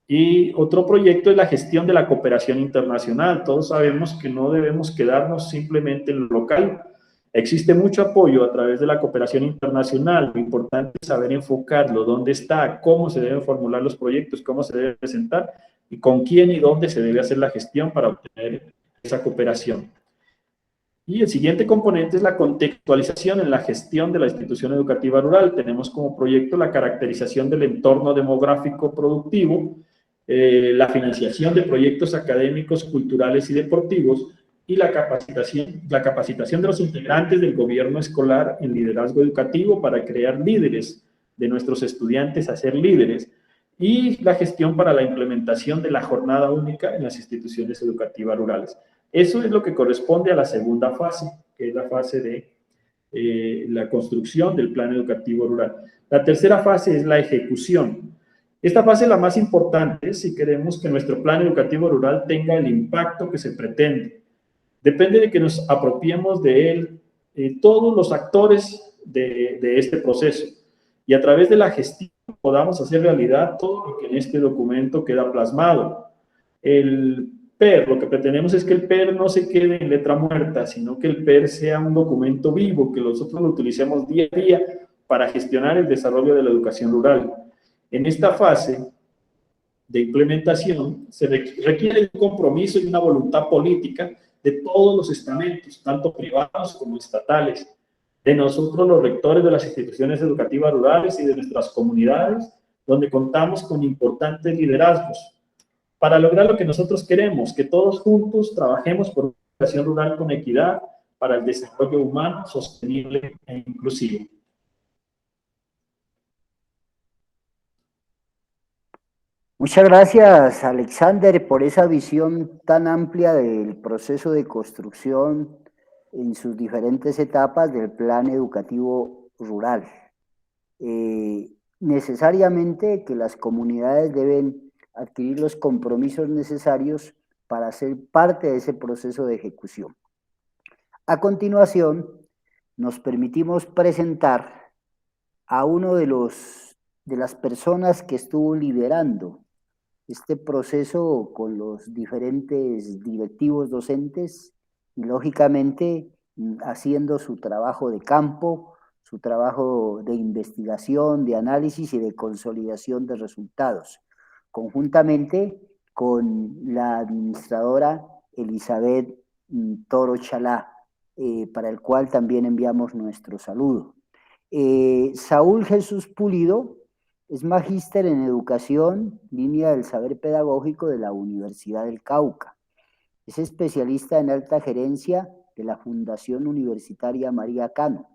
Y otro proyecto es la gestión de la cooperación internacional. Todos sabemos que no debemos quedarnos simplemente en lo local. Existe mucho apoyo a través de la cooperación internacional. Lo importante es saber enfocarlo, dónde está, cómo se deben formular los proyectos, cómo se debe presentar y con quién y dónde se debe hacer la gestión para obtener esa cooperación. Y el siguiente componente es la contextualización en la gestión de la institución educativa rural. Tenemos como proyecto la caracterización del entorno demográfico productivo, la financiación de proyectos académicos, culturales y deportivos y la capacitación de los integrantes del gobierno escolar en liderazgo educativo para crear líderes de nuestros estudiantes a ser líderes y la gestión para la implementación de la jornada única en las instituciones educativas rurales. Eso es lo que corresponde a la segunda fase, que es la fase de la construcción del plan educativo rural. La tercera fase es la ejecución. Esta fase es la más importante si queremos que nuestro plan educativo rural tenga el impacto que se pretende. Depende de que nos apropiemos de él todos los actores de este proceso y a través de la gestión podamos hacer realidad todo lo que en este documento queda plasmado. El PER, lo que pretendemos es que el PER no se quede en letra muerta, sino que el PER sea un documento vivo, que nosotros lo utilicemos día a día para gestionar el desarrollo de la educación rural. En esta fase de implementación se requiere un compromiso y una voluntad política de todos los estamentos, tanto privados como estatales, de nosotros los rectores de las instituciones educativas rurales y de nuestras comunidades, donde contamos con importantes liderazgos, para lograr lo que nosotros queremos, que todos juntos trabajemos por una educación rural con equidad para el desarrollo humano, sostenible e inclusivo. Muchas gracias, Alexander, por esa visión tan amplia del proceso de construcción en sus diferentes etapas del plan educativo rural. Necesariamente que las comunidades deben adquirir los compromisos necesarios para ser parte de ese proceso de ejecución. A continuación, nos permitimos presentar a uno de las personas que estuvo liderando este proceso con los diferentes directivos docentes y lógicamente haciendo su trabajo de campo, su trabajo de investigación, de análisis y de consolidación de resultados, conjuntamente con la administradora Elizabeth Toro Chalá, para el cual también enviamos nuestro saludo. Saúl Jesús Pulido es magíster en educación, línea del saber pedagógico de la Universidad del Cauca. Es especialista en alta gerencia de la Fundación Universitaria María Cano.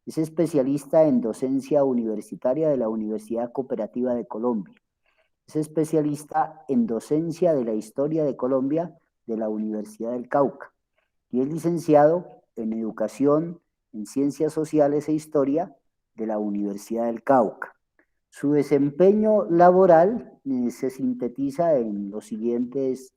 Es especialista en docencia universitaria de la Universidad Cooperativa de Colombia. Es especialista en docencia de la historia de Colombia de la Universidad del Cauca. Y es licenciado en educación, en ciencias sociales e historia de la Universidad del Cauca. Su desempeño laboral se sintetiza en los siguientes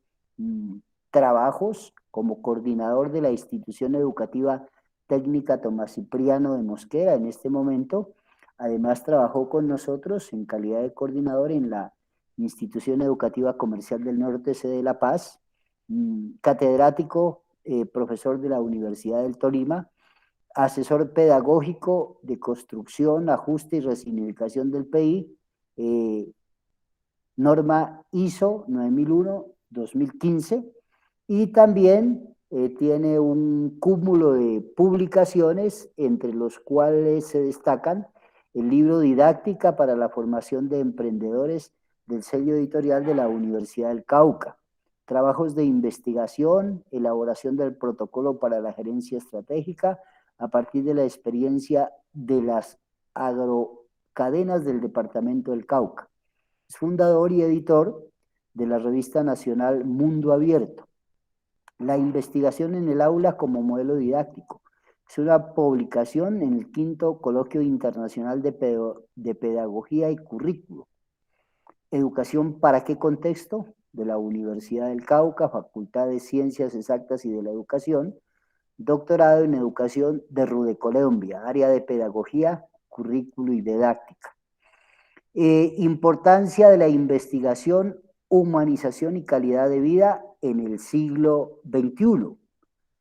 trabajos: como coordinador de la institución educativa técnica Tomás Cipriano de Mosquera en este momento. Además trabajó con nosotros en calidad de coordinador en la institución educativa comercial del norte, sede de La Paz, catedrático, profesor de la Universidad del Tolima, asesor pedagógico de construcción, ajuste y resignificación del PI, norma ISO 9001-2015, y también tiene un cúmulo de publicaciones, entre los cuales se destacan el libro Didáctica para la formación de emprendedores del sello editorial de la Universidad del Cauca, trabajos de investigación, elaboración del protocolo para la gerencia estratégica a partir de la experiencia de las agrocadenas del departamento del Cauca. Es fundador y editor de la revista nacional Mundo Abierto. La investigación en el aula como modelo didáctico. Es una publicación en el 5º Coloquio Internacional de Pedagogía y Currículo. Educación para qué contexto, de la Universidad del Cauca, Facultad de Ciencias Exactas y de la Educación. Doctorado en Educación de RUDE Colombia, área de Pedagogía, Currículo y Didáctica. Importancia de la investigación, humanización y calidad de vida en el siglo XXI.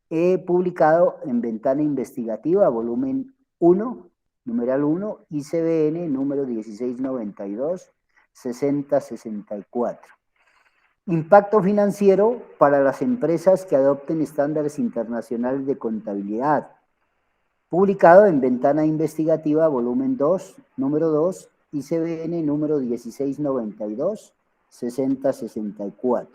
He publicado en Ventana Investigativa, volumen 1, numeral 1, ICBN número 1692-6064. Impacto financiero para las empresas que adopten estándares internacionales de contabilidad. Publicado en Ventana Investigativa, volumen 2, número 2, ICBN número 1692-6064.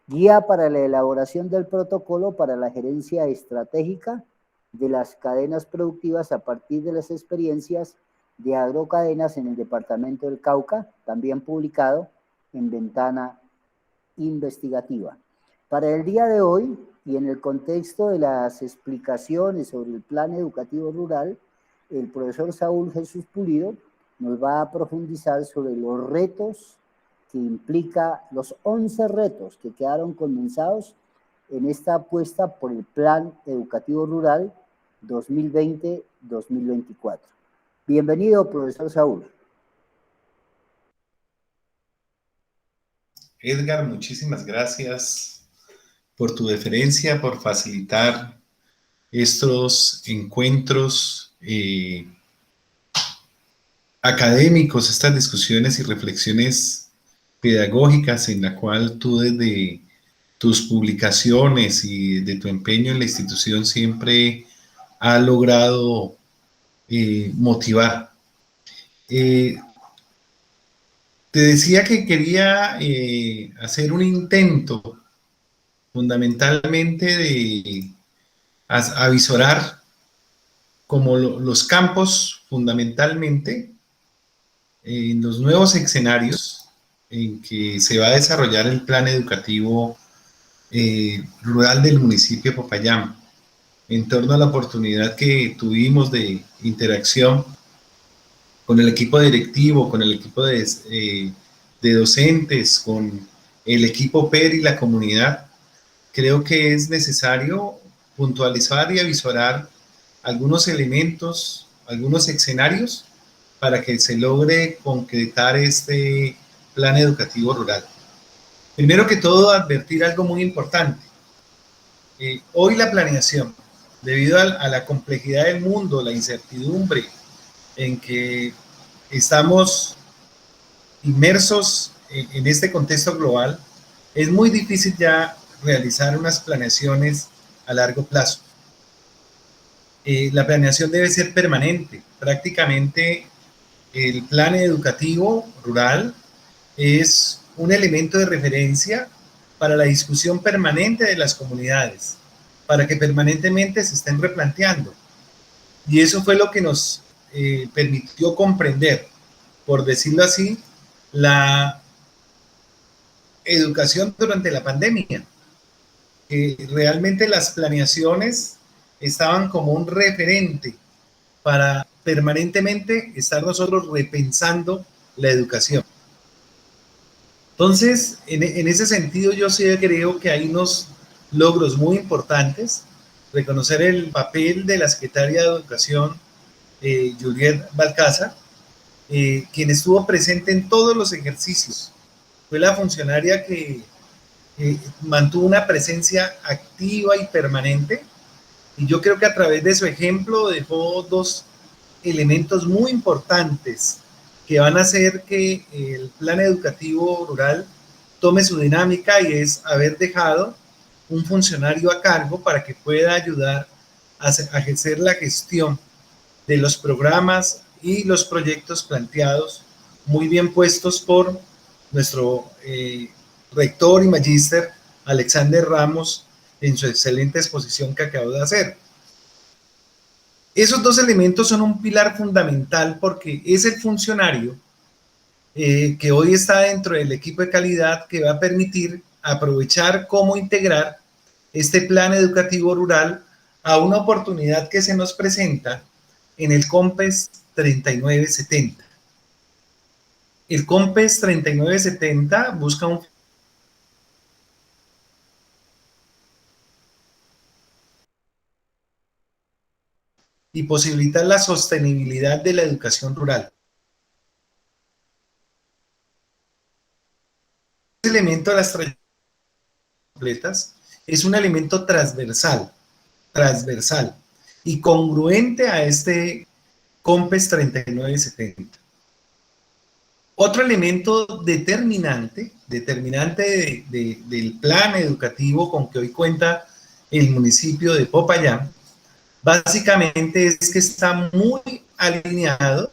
Guía para la elaboración del protocolo para la gerencia estratégica de las cadenas productivas a partir de las experiencias de agrocadenas en el departamento del Cauca, también publicado en Ventana Investigativa. Para el día de hoy, y en el contexto de las explicaciones sobre el plan educativo rural, el profesor Saúl Jesús Pulido nos va a profundizar sobre los retos que implica, los 11 retos que quedaron condensados en esta apuesta por el plan educativo rural 2020-2024. Bienvenido, profesor Saúl. Edgar, muchísimas gracias por tu deferencia, por facilitar estos encuentros académicos, estas discusiones y reflexiones pedagógicas en la cual tú desde tus publicaciones y de tu empeño en la institución siempre has logrado motivar. Te decía que quería hacer un intento fundamentalmente de avisorar como los campos fundamentalmente en los nuevos escenarios en que se va a desarrollar el plan educativo rural del municipio de Popayán, en torno a la oportunidad que tuvimos de interacción con el equipo directivo, con el equipo de docentes, con el equipo PER y la comunidad. Creo que es necesario puntualizar y avisorar algunos elementos, algunos escenarios para que se logre concretar este plan educativo rural. Primero que todo, advertir algo muy importante. Hoy la planeación, debido a la complejidad del mundo, la incertidumbre en que estamos inmersos en este contexto global, es muy difícil ya realizar unas planeaciones a largo plazo. La planeación debe ser permanente. Prácticamente el plan educativo rural es un elemento de referencia para la discusión permanente de las comunidades, para que permanentemente se estén replanteando. Y eso fue lo que nos permitió comprender, por decirlo así, la educación durante la pandemia. Realmente las planeaciones estaban como un referente para permanentemente estar nosotros repensando la educación. Entonces, en ese sentido, yo sí creo que hay unos logros muy importantes. Reconocer el papel de la secretaria de Educación, Juliet Balcázar, quien estuvo presente en todos los ejercicios. Fue la funcionaria que mantuvo una presencia activa y permanente, y yo creo que a través de su ejemplo dejó dos elementos muy importantes que van a hacer que el plan educativo rural tome su dinámica, y es haber dejado un funcionario a cargo para que pueda ayudar a ejercer la gestión de los programas y los proyectos planteados, muy bien puestos por nuestro rector y magíster Alexander Ramos en su excelente exposición que acabo de hacer. Esos dos elementos son un pilar fundamental porque es el funcionario que hoy está dentro del equipo de calidad que va a permitir aprovechar cómo integrar este plan educativo rural a una oportunidad que se nos presenta en el COMPES 3970. El COMPES 3970 busca un y posibilitar la sostenibilidad de la educación rural. Este elemento de las trayectorias completas es un elemento transversal y congruente a este COMPES 3970. Otro elemento determinante del plan educativo con que hoy cuenta el municipio de Popayán, básicamente es que está muy alineado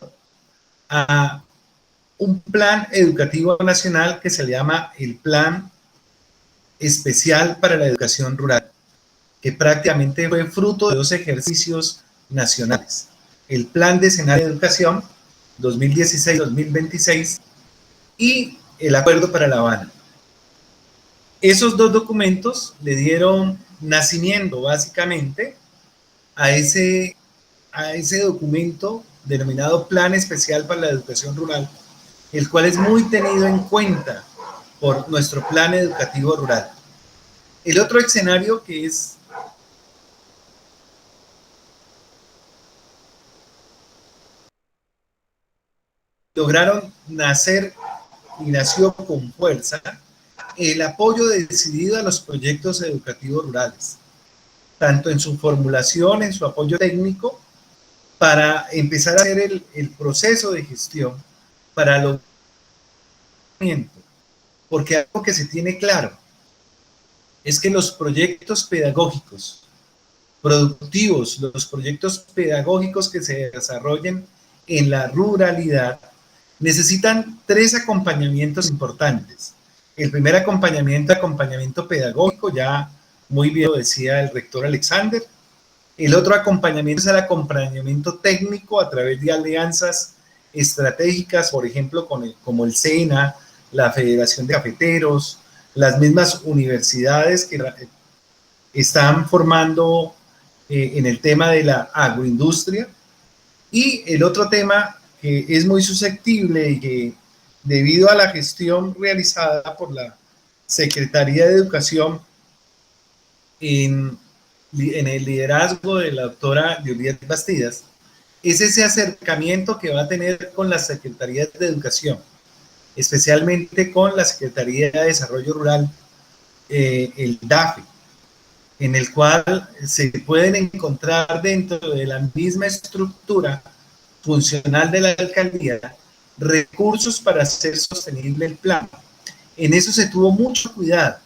a un plan educativo nacional que se le llama el Plan Especial para la Educación Rural, que prácticamente fue fruto de dos ejercicios nacionales: el Plan Decenal de Educación 2016-2026 y el Acuerdo para La Habana. Esos dos documentos le dieron nacimiento básicamente a ese documento denominado Plan Especial para la Educación Rural, el cual es muy tenido en cuenta por nuestro plan educativo rural. El otro escenario que es lograron nacer y nació con fuerza el apoyo decidido a los proyectos educativos rurales, tanto en su formulación, en su apoyo técnico, para empezar a hacer el proceso de gestión para lograr, porque algo que se tiene claro es que los proyectos pedagógicos productivos, los proyectos pedagógicos que se desarrollen en la ruralidad, necesitan tres acompañamientos importantes. El primer acompañamiento pedagógico, ya muy bien lo decía el rector Alexander. El otro acompañamiento es el acompañamiento técnico a través de alianzas estratégicas, por ejemplo, como el SENA, la Federación de Cafeteros, las mismas universidades que están formando en el tema de la agroindustria. Y el otro tema que es muy susceptible y que debido a la gestión realizada por la Secretaría de Educación en el liderazgo de la doctora Juliet Bastidas, es ese acercamiento que va a tener con las secretarías de educación, especialmente con la Secretaría de Desarrollo Rural, el DAFE, en el cual se pueden encontrar dentro de la misma estructura funcional de la alcaldía recursos para hacer sostenible el plan. En eso se tuvo mucho cuidado,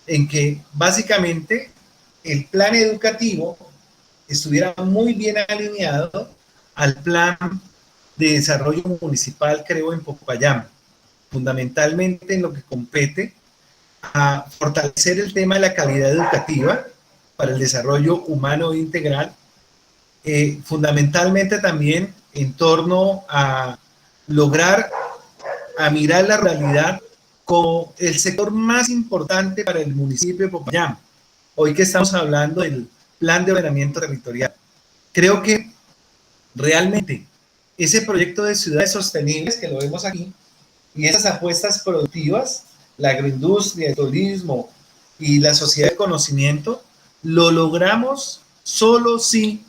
en que básicamente el plan educativo estuviera muy bien alineado al plan de desarrollo municipal, creo, en Popayán, fundamentalmente en lo que compete a fortalecer el tema de la calidad educativa para el desarrollo humano e integral, fundamentalmente también en torno a lograr, a mirar la realidad como el sector más importante para el municipio de Popayán. Hoy que estamos hablando del plan de ordenamiento territorial, creo que realmente ese proyecto de ciudades sostenibles que lo vemos aquí y esas apuestas productivas, la agroindustria, el turismo y la sociedad de conocimiento, lo logramos solo si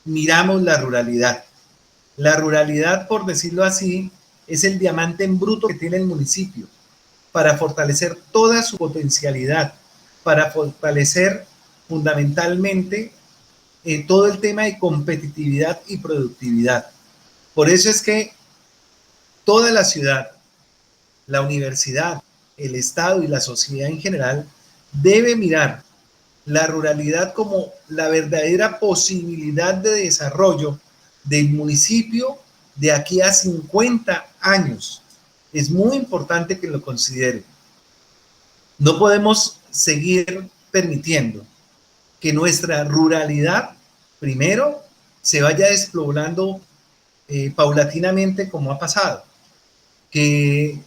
miramos la ruralidad. La ruralidad, por decirlo así, es el diamante en bruto que tiene el municipio para fortalecer toda su potencialidad, para fortalecer fundamentalmente todo el tema de competitividad y productividad. Por eso es que toda la ciudad, la universidad, el Estado y la sociedad en general debe mirar la ruralidad como la verdadera posibilidad de desarrollo del municipio de aquí a 50 años. Es muy importante que lo consideren. No podemos seguir permitiendo que nuestra ruralidad, primero, se vaya despoblando paulatinamente como ha pasado, que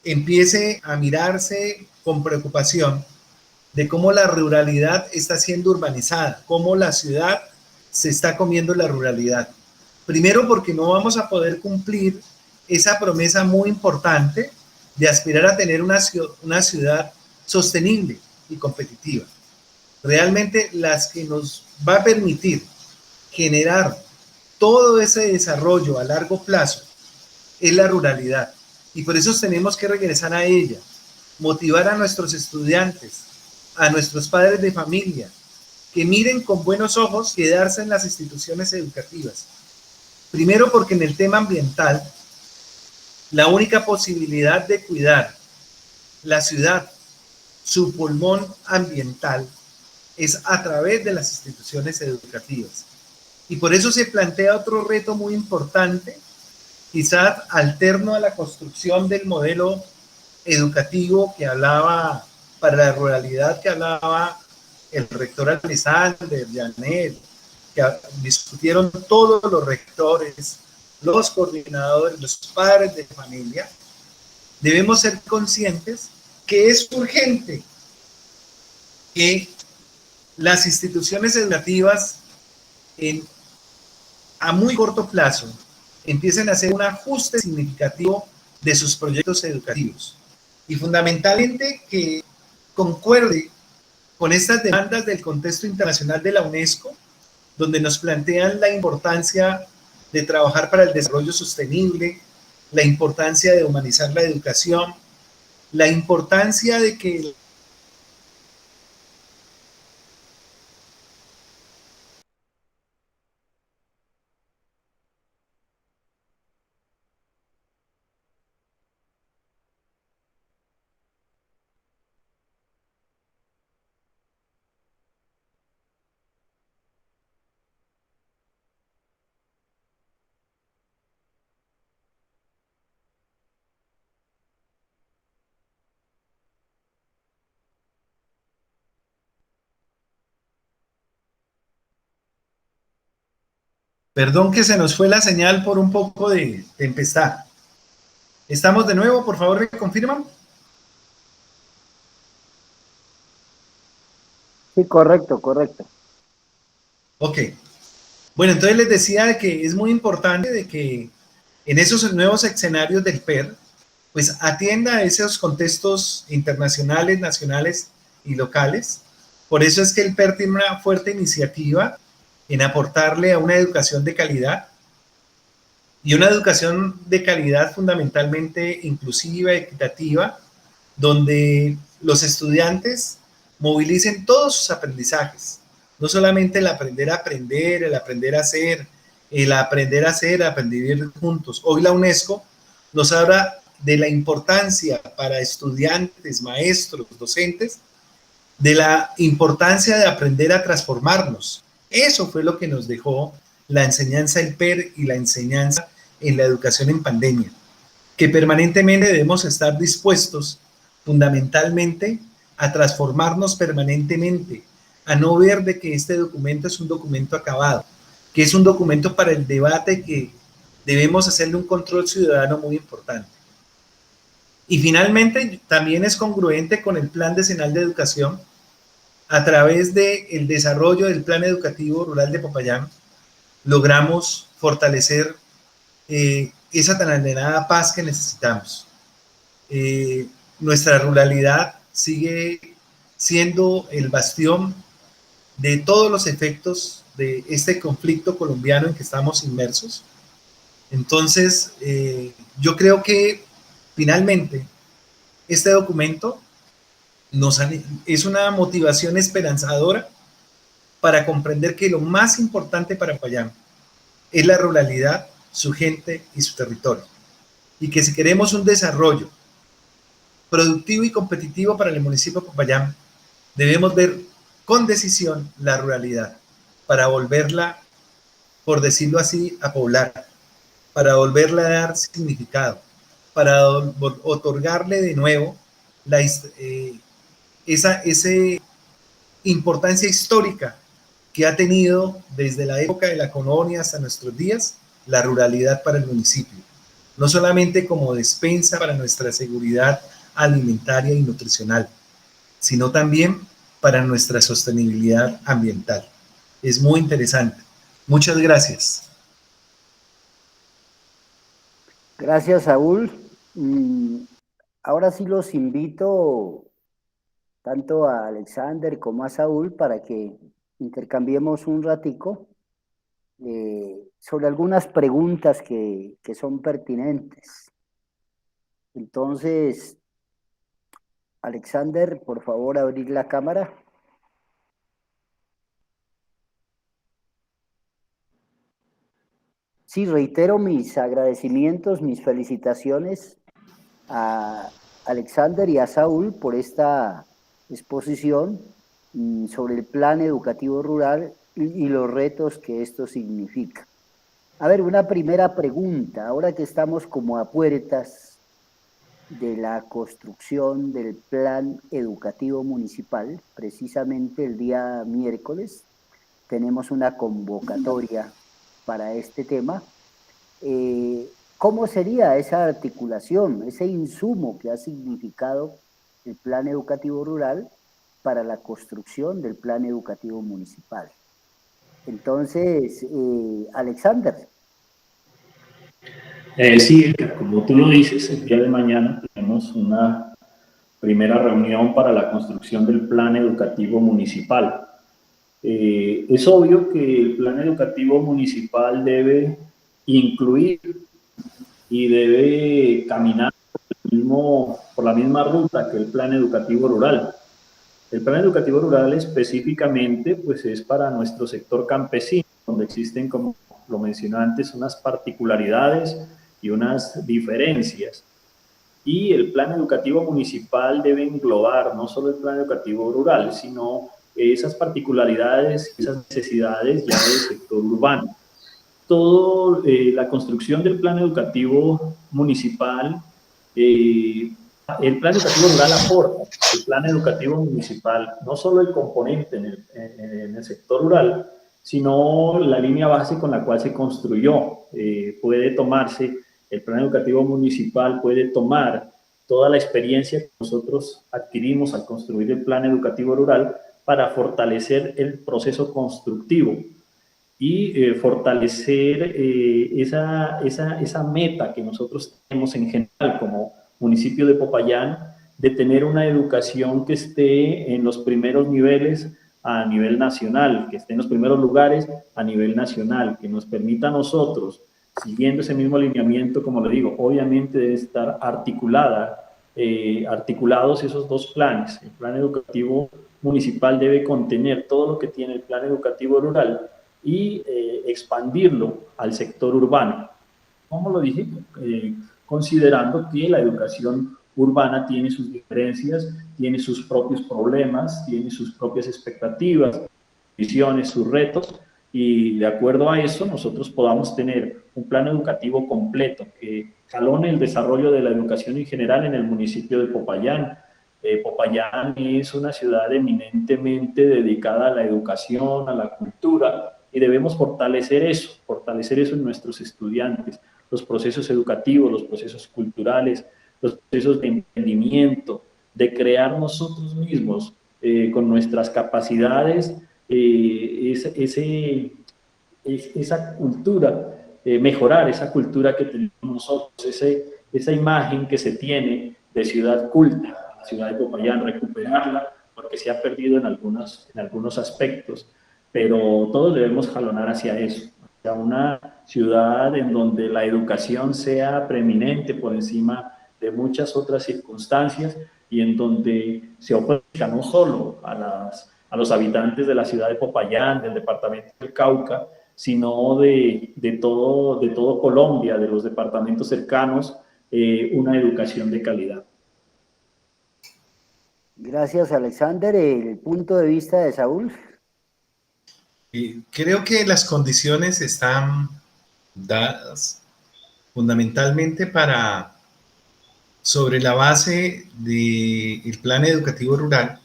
empiece a mirarse con preocupación de cómo la ruralidad está siendo urbanizada, cómo la ciudad se está comiendo la ruralidad. Primero porque no vamos a poder cumplir esa promesa muy importante de aspirar a tener una ciudad sostenible y competitiva. Realmente las que nos va a permitir generar todo ese desarrollo a largo plazo es la ruralidad. Y por eso tenemos que regresar a ella, motivar a nuestros estudiantes, a nuestros padres de familia, que miren con buenos ojos quedarse en las instituciones educativas. Primero porque en el tema ambiental, la única posibilidad de cuidar la ciudad, su pulmón ambiental, es a través de las instituciones educativas. Y por eso se plantea otro reto muy importante, quizás alterno a la construcción del modelo educativo que hablaba para la ruralidad, que hablaba el rector Alexander, Janet, que discutieron todos los rectores, los coordinadores, los padres de familia. Debemos ser conscientes que es urgente que las instituciones educativas a muy corto plazo empiecen a hacer un ajuste significativo de sus proyectos educativos y fundamentalmente que concuerde con estas demandas del contexto internacional de la UNESCO, donde nos plantean la importancia de trabajar para el desarrollo sostenible, la importancia de humanizar la educación, la importancia de que perdón que se nos fue la señal por un poco de tempestad. ¿Estamos de nuevo? Por favor, ¿me confirman? Sí, correcto, correcto. Ok. Bueno, entonces les decía que es muy importante de que en esos nuevos escenarios del PER, pues atienda a esos contextos internacionales, nacionales y locales. Por eso es que el PER tiene una fuerte iniciativa en aportarle a una educación de calidad, y una educación de calidad fundamentalmente inclusiva, equitativa, donde los estudiantes movilicen todos sus aprendizajes, no solamente el aprender a aprender, el aprender a hacer, el aprender a hacer, aprender juntos. Hoy la UNESCO nos habla de la importancia para estudiantes, maestros, docentes, de la importancia de aprender a transformarnos. Eso fue lo que nos dejó la enseñanza del PER y la enseñanza en la educación en pandemia, que permanentemente debemos estar dispuestos fundamentalmente a transformarnos permanentemente, a no ver de que este documento es un documento acabado, que es un documento para el debate, que debemos hacerle un control ciudadano muy importante. Y finalmente también es congruente con el Plan Decenal de Educación. A través del desarrollo del Plan Educativo Rural de Popayán, logramos fortalecer esa tan anhelada paz que necesitamos. Nuestra ruralidad sigue siendo el bastión de todos los efectos de este conflicto colombiano en que estamos inmersos. Entonces, yo creo que finalmente este documento es una motivación esperanzadora para comprender que lo más importante para Popayán es la ruralidad, su gente y su territorio. Y que si queremos un desarrollo productivo y competitivo para el municipio de Popayán, debemos ver con decisión la ruralidad para volverla, por decirlo así, a poblar, para volverla a dar significado, para otorgarle de nuevo esa importancia histórica que ha tenido desde la época de la colonia hasta nuestros días la ruralidad para el municipio, no solamente como despensa para nuestra seguridad alimentaria y nutricional, sino también para nuestra sostenibilidad ambiental. Es muy interesante. Muchas gracias. Gracias, Saúl. Ahora sí los invito tanto a Alexander como a Saúl para que intercambiemos un ratico sobre algunas preguntas que son pertinentes. Entonces, Alexander, por favor, abrir la cámara. Sí, reitero mis agradecimientos, mis felicitaciones a Alexander y a Saúl por esta exposición sobre el plan educativo rural y los retos que esto significa. A ver, una primera pregunta, ahora que estamos como a puertas de la construcción del plan educativo municipal, precisamente el día miércoles tenemos una convocatoria para este tema. ¿Cómo sería esa articulación, ese insumo que ha significado el plan educativo rural para la construcción del plan educativo municipal? Entonces, Alexander. Sí, como tú lo dices, el día de mañana tenemos una primera reunión para la construcción del plan educativo municipal. Es obvio que el plan educativo municipal debe incluir y debe caminar por la misma ruta que el plan educativo rural. El plan educativo rural específicamente pues es para nuestro sector campesino, donde existen, como lo mencioné antes, unas particularidades y unas diferencias. Y el plan educativo municipal debe englobar no solo el plan educativo rural, sino esas particularidades, esas necesidades ya del sector urbano. Toda la construcción del plan educativo municipal, el plan educativo rural aporta, el plan educativo municipal, no solo el componente en el sector rural, sino la línea base con la cual se construyó. Puede tomarse El plan educativo municipal puede tomar toda la experiencia que nosotros adquirimos al construir el plan educativo rural para fortalecer el proceso constructivo y fortalecer esa meta que nosotros tenemos en general como municipio de Popayán, de tener una educación que esté en los primeros niveles a nivel nacional, que esté en los primeros lugares a nivel nacional, que nos permita a nosotros, siguiendo ese mismo alineamiento, como le digo, obviamente debe estar articulados esos dos planes. El plan educativo municipal debe contener todo lo que tiene el plan educativo rural y expandirlo al sector urbano. Como lo dije, considerando que la educación urbana tiene sus diferencias, tiene sus propios problemas, tiene sus propias expectativas, visiones, sus retos, y de acuerdo a eso nosotros podamos tener un plan educativo completo que jalone el desarrollo de la educación en general en el municipio de Popayán. Popayán es una ciudad eminentemente dedicada a la educación, a la cultura, y debemos fortalecer eso en nuestros estudiantes, los procesos educativos, los procesos culturales, los procesos de emprendimiento, de crear nosotros mismos con nuestras capacidades esa cultura, mejorar esa cultura que tenemos nosotros, esa imagen que se tiene de ciudad culta, la ciudad de Popayán, recuperarla, porque se ha perdido en algunos aspectos, pero todos debemos jalonar hacia eso, hacia una ciudad en donde la educación sea preeminente por encima de muchas otras circunstancias y en donde se ofrezca no solo a los habitantes de la ciudad de Popayán, del departamento del Cauca, sino de todo Colombia, de los departamentos cercanos, una educación de calidad. Gracias, Alexander. El punto de vista de Saúl. Creo que las condiciones están dadas fundamentalmente para, sobre la base del plan educativo rural,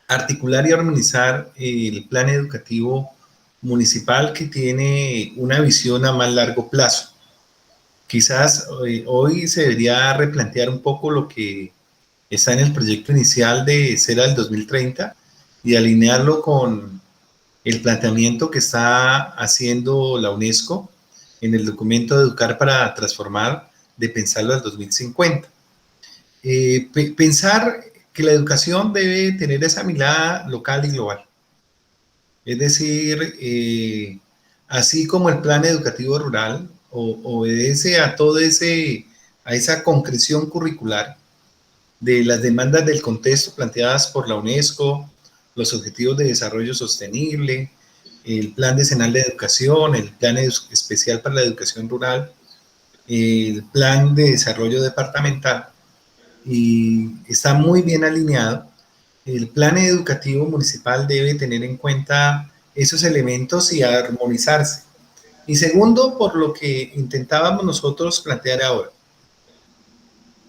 articular y armonizar el plan educativo municipal que tiene una visión a más largo plazo. Quizás hoy se debería replantear un poco lo que está en el proyecto inicial de CERA del 2030 y alinearlo con el planteamiento que está haciendo la UNESCO en el documento de Educar para Transformar, de pensarlo al 2050. Pensar que la educación debe tener esa mirada local y global. Es decir, así como el plan educativo rural obedece a a esa concreción curricular de las demandas del contexto planteadas por la UNESCO, los Objetivos de Desarrollo Sostenible, el Plan Decenal de Educación, el Plan Especial para la Educación Rural, el Plan de Desarrollo Departamental, y está muy bien alineado. El plan educativo municipal debe tener en cuenta esos elementos y armonizarse. Y segundo, por lo que intentábamos nosotros plantear ahora.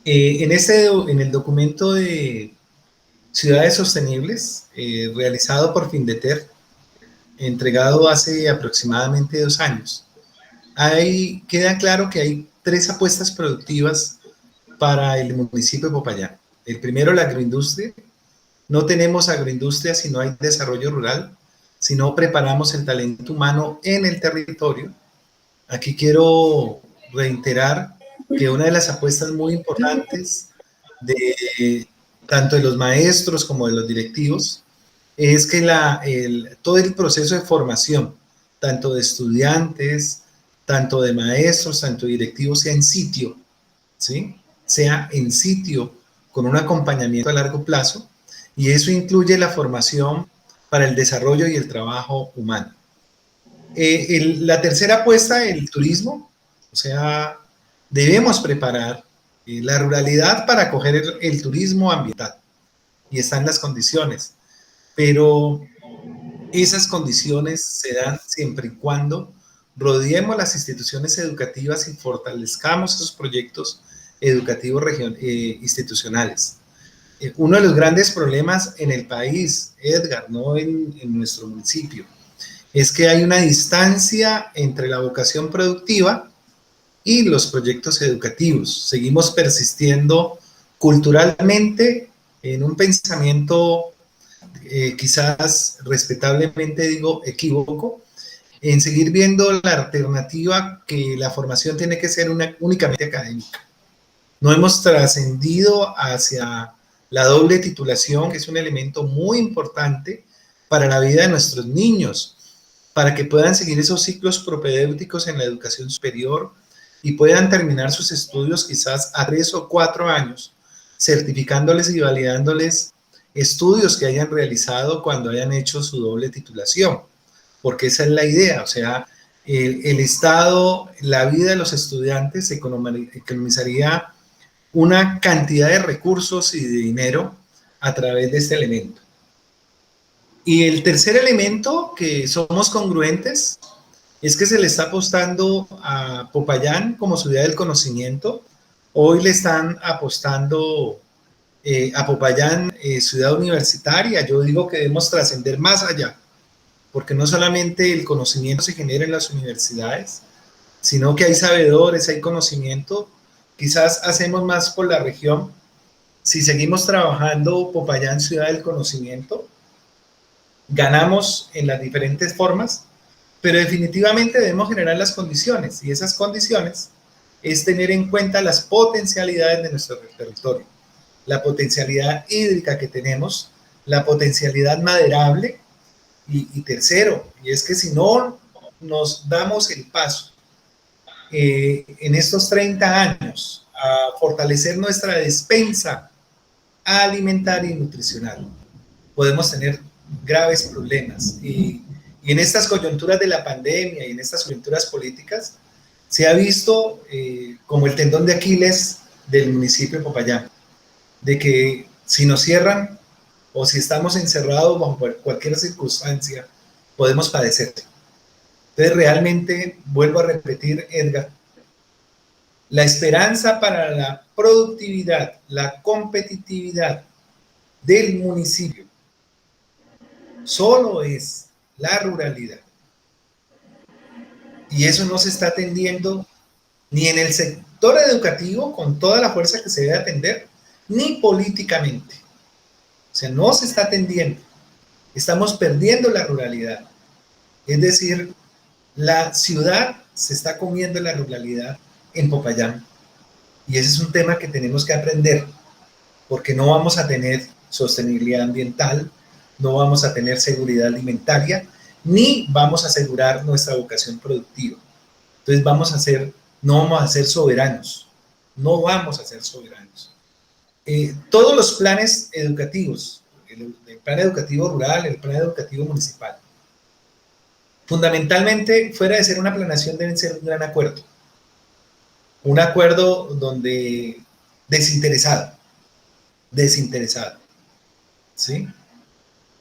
En el documento de Ciudades Sostenibles, realizado por Findeter, entregado hace aproximadamente 2 años, queda claro que hay 3 apuestas productivas para el municipio de Popayán. El primero, la agroindustria. No tenemos agroindustria si no hay desarrollo rural, si no preparamos el talento humano en el territorio. Aquí quiero reiterar que una de las apuestas muy importantes tanto de los maestros como de los directivos es que todo el proceso de formación, tanto de estudiantes, tanto de maestros, tanto de directivos, sea en sitio, ¿sí? Sea en sitio con un acompañamiento a largo plazo, y eso incluye la formación para el desarrollo y el trabajo humano. La tercera apuesta, el turismo, o sea, debemos preparar la ruralidad para acoger el turismo ambiental, y están las condiciones, pero esas condiciones se dan siempre y cuando rodeemos las instituciones educativas y fortalezcamos esos proyectos educativos institucionales. Uno de los grandes problemas en el país, Edgar, no en nuestro municipio, es que hay una distancia entre la vocación productiva y los proyectos educativos. Seguimos persistiendo culturalmente en un pensamiento quizás respetablemente digo equívoco, en seguir viendo la alternativa que la formación tiene que ser únicamente académica. No hemos trascendido hacia la doble titulación, que es un elemento muy importante para la vida de nuestros niños, para que puedan seguir esos ciclos propedéuticos en la educación superior y puedan terminar sus estudios quizás a 3 o 4 años, certificándoles y validándoles estudios que hayan realizado cuando hayan hecho su doble titulación, porque esa es la idea, o sea, el Estado, la vida de los estudiantes economizaría una cantidad de recursos y de dinero a través de este elemento. Y el tercer elemento, que somos congruentes, es que se le está apostando a Popayán como ciudad del conocimiento. Hoy le están apostando a Popayán ciudad universitaria. Yo digo que debemos trascender más allá, porque no solamente el conocimiento se genera en las universidades, sino que hay sabedores, hay conocimiento. Quizás hacemos más por la región si seguimos trabajando Popayán ciudad del conocimiento. Ganamos en las diferentes formas, pero definitivamente debemos generar las condiciones, y esas condiciones es tener en cuenta las potencialidades de nuestro territorio, la potencialidad hídrica que tenemos, la potencialidad maderable, y tercero, y es que si no nos damos el paso en estos 30 años a fortalecer nuestra despensa alimentaria y nutricional, podemos tener graves problemas. Y en estas coyunturas de la pandemia y en estas coyunturas políticas, se ha visto como el tendón de Aquiles del municipio de Popayán, de que si nos cierran o si estamos encerrados bajo cualquier circunstancia, podemos padecer. Entonces, realmente, vuelvo a repetir, Edgar, la esperanza para la productividad, la competitividad del municipio solo es la ruralidad. Y eso no se está atendiendo ni en el sector educativo con toda la fuerza que se debe atender, ni políticamente. O sea, no se está atendiendo. Estamos perdiendo la ruralidad. Es decir, la ciudad se está comiendo la ruralidad en Popayán. Y ese es un tema que tenemos que aprender, porque no vamos a tener sostenibilidad ambiental, no vamos a tener seguridad alimentaria, ni vamos a asegurar nuestra vocación productiva. Entonces no vamos a ser soberanos, no vamos a ser soberanos. Todos los planes educativos, el plan educativo rural, el plan educativo municipal, fundamentalmente, fuera de ser una planeación, deben ser un gran acuerdo. Un acuerdo donde desinteresado, ¿sí?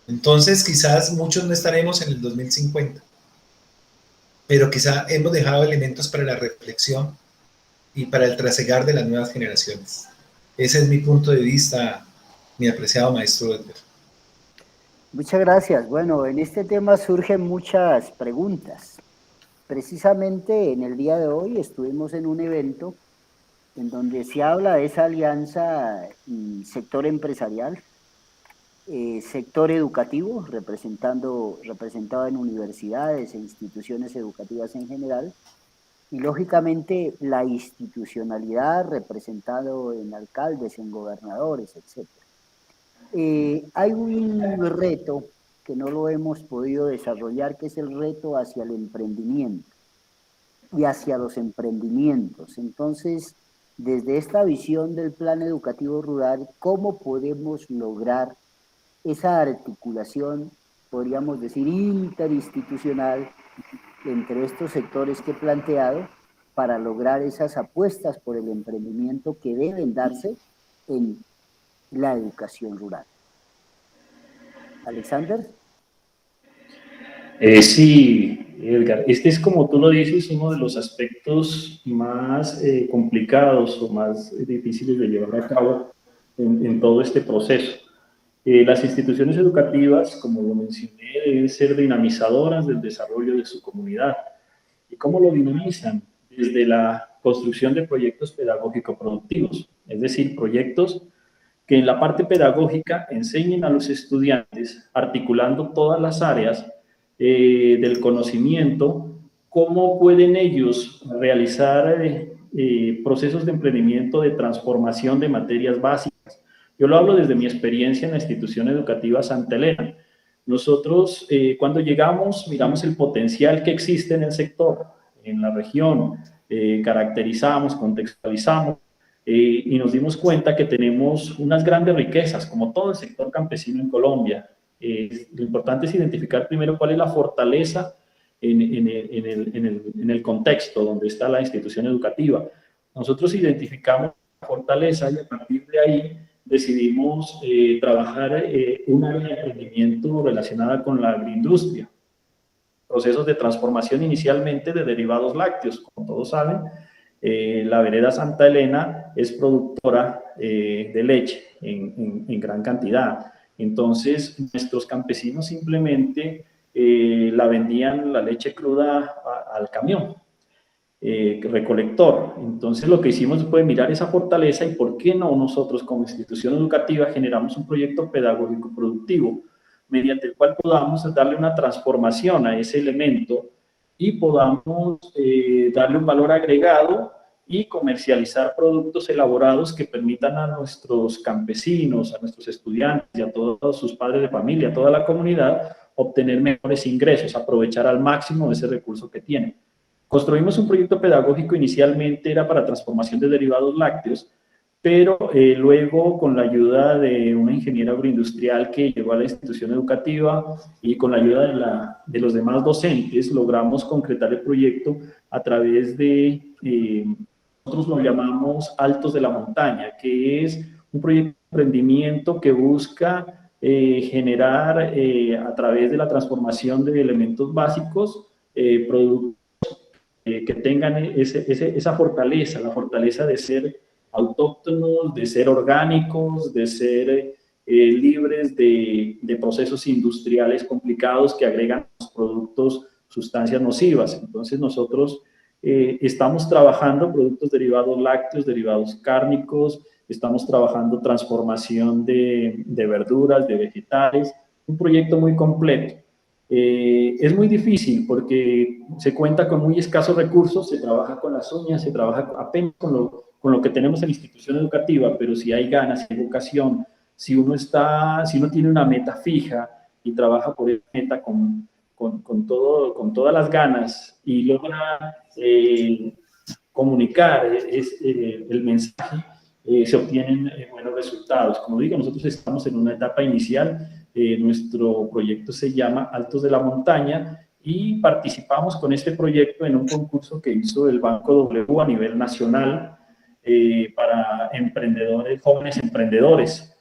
Entonces, quizás muchos no estaremos en el 2050, pero quizá hemos dejado elementos para la reflexión y para el trasegar de las nuevas generaciones. Ese es mi punto de vista, mi apreciado maestro Edgar. Muchas gracias. Bueno, en este tema surgen muchas preguntas. Precisamente en el día de hoy estuvimos en un evento en donde se habla de esa alianza y sector empresarial, sector educativo, representado en universidades e instituciones educativas en general, y lógicamente la institucionalidad representado en alcaldes, en gobernadores, etc. Hay un reto que no lo hemos podido desarrollar, que es el reto hacia el emprendimiento y hacia los emprendimientos. Entonces, desde esta visión del plan educativo rural, ¿cómo podemos lograr esa articulación, podríamos decir, interinstitucional entre estos sectores que he planteado para lograr esas apuestas por el emprendimiento que deben darse en la educación rural? ¿Alexander? Sí, Edgar, este es, como tú lo dices, uno de los aspectos más complicados o más difíciles de llevar a cabo en todo este proceso. Las instituciones educativas, como lo mencioné, deben ser dinamizadoras del desarrollo de su comunidad. ¿Y cómo lo dinamizan? Desde la construcción de proyectos pedagógico-productivos, es decir, proyectos que en la parte pedagógica enseñen a los estudiantes, articulando todas las áreas del conocimiento, cómo pueden ellos realizar procesos de emprendimiento, de transformación de materias básicas. Yo lo hablo desde mi experiencia en la institución educativa Santa Elena. Nosotros, cuando llegamos, miramos el potencial que existe en el sector, en la región, caracterizamos, contextualizamos, y nos dimos cuenta que tenemos unas grandes riquezas, como todo el sector campesino en Colombia. Lo importante es identificar primero cuál es la fortaleza en el contexto donde está la institución educativa. Nosotros identificamos la fortaleza y a partir de ahí decidimos trabajar un área de emprendimiento relacionada con la agroindustria. Procesos de transformación inicialmente de derivados lácteos, como todos saben. La vereda Santa Elena es productora de leche en gran cantidad. Entonces, nuestros campesinos simplemente la vendían la leche cruda al camión recolector. Entonces, lo que hicimos fue mirar esa fortaleza y por qué no nosotros como institución educativa generamos un proyecto pedagógico productivo mediante el cual podamos darle una transformación a ese elemento y podamos darle un valor agregado y comercializar productos elaborados que permitan a nuestros campesinos, a nuestros estudiantes y a todos sus padres de familia, a toda la comunidad, obtener mejores ingresos, aprovechar al máximo ese recurso que tienen. Construimos un proyecto pedagógico, inicialmente era para transformación de derivados lácteos, pero luego con la ayuda de una ingeniera agroindustrial que llegó a la institución educativa y con la ayuda de los demás docentes, logramos concretar el proyecto a través de, nosotros lo llamamos Altos de la Montaña, que es un proyecto de emprendimiento que busca generar a través de la transformación de elementos básicos, productos que tengan esa fortaleza, la fortaleza de ser autóctonos, de ser orgánicos, de ser libres de procesos industriales complicados que agregan a los productos sustancias nocivas. Entonces nosotros estamos trabajando productos derivados lácteos, derivados cárnicos, estamos trabajando transformación de verduras, de vegetales, un proyecto muy completo. Es muy difícil porque se cuenta con muy escasos recursos, se trabaja con las uñas, se trabaja apenas con lo que tenemos en la institución educativa, pero si hay ganas, si hay vocación, si uno tiene una meta fija y trabaja por esa meta con todas las ganas y logra comunicar el mensaje, se obtienen buenos resultados. Como digo, nosotros estamos en una etapa inicial. Nuestro proyecto se llama Altos de la Montaña y participamos con este proyecto en un concurso que hizo el Banco W a nivel nacional para emprendedores, jóvenes emprendedores.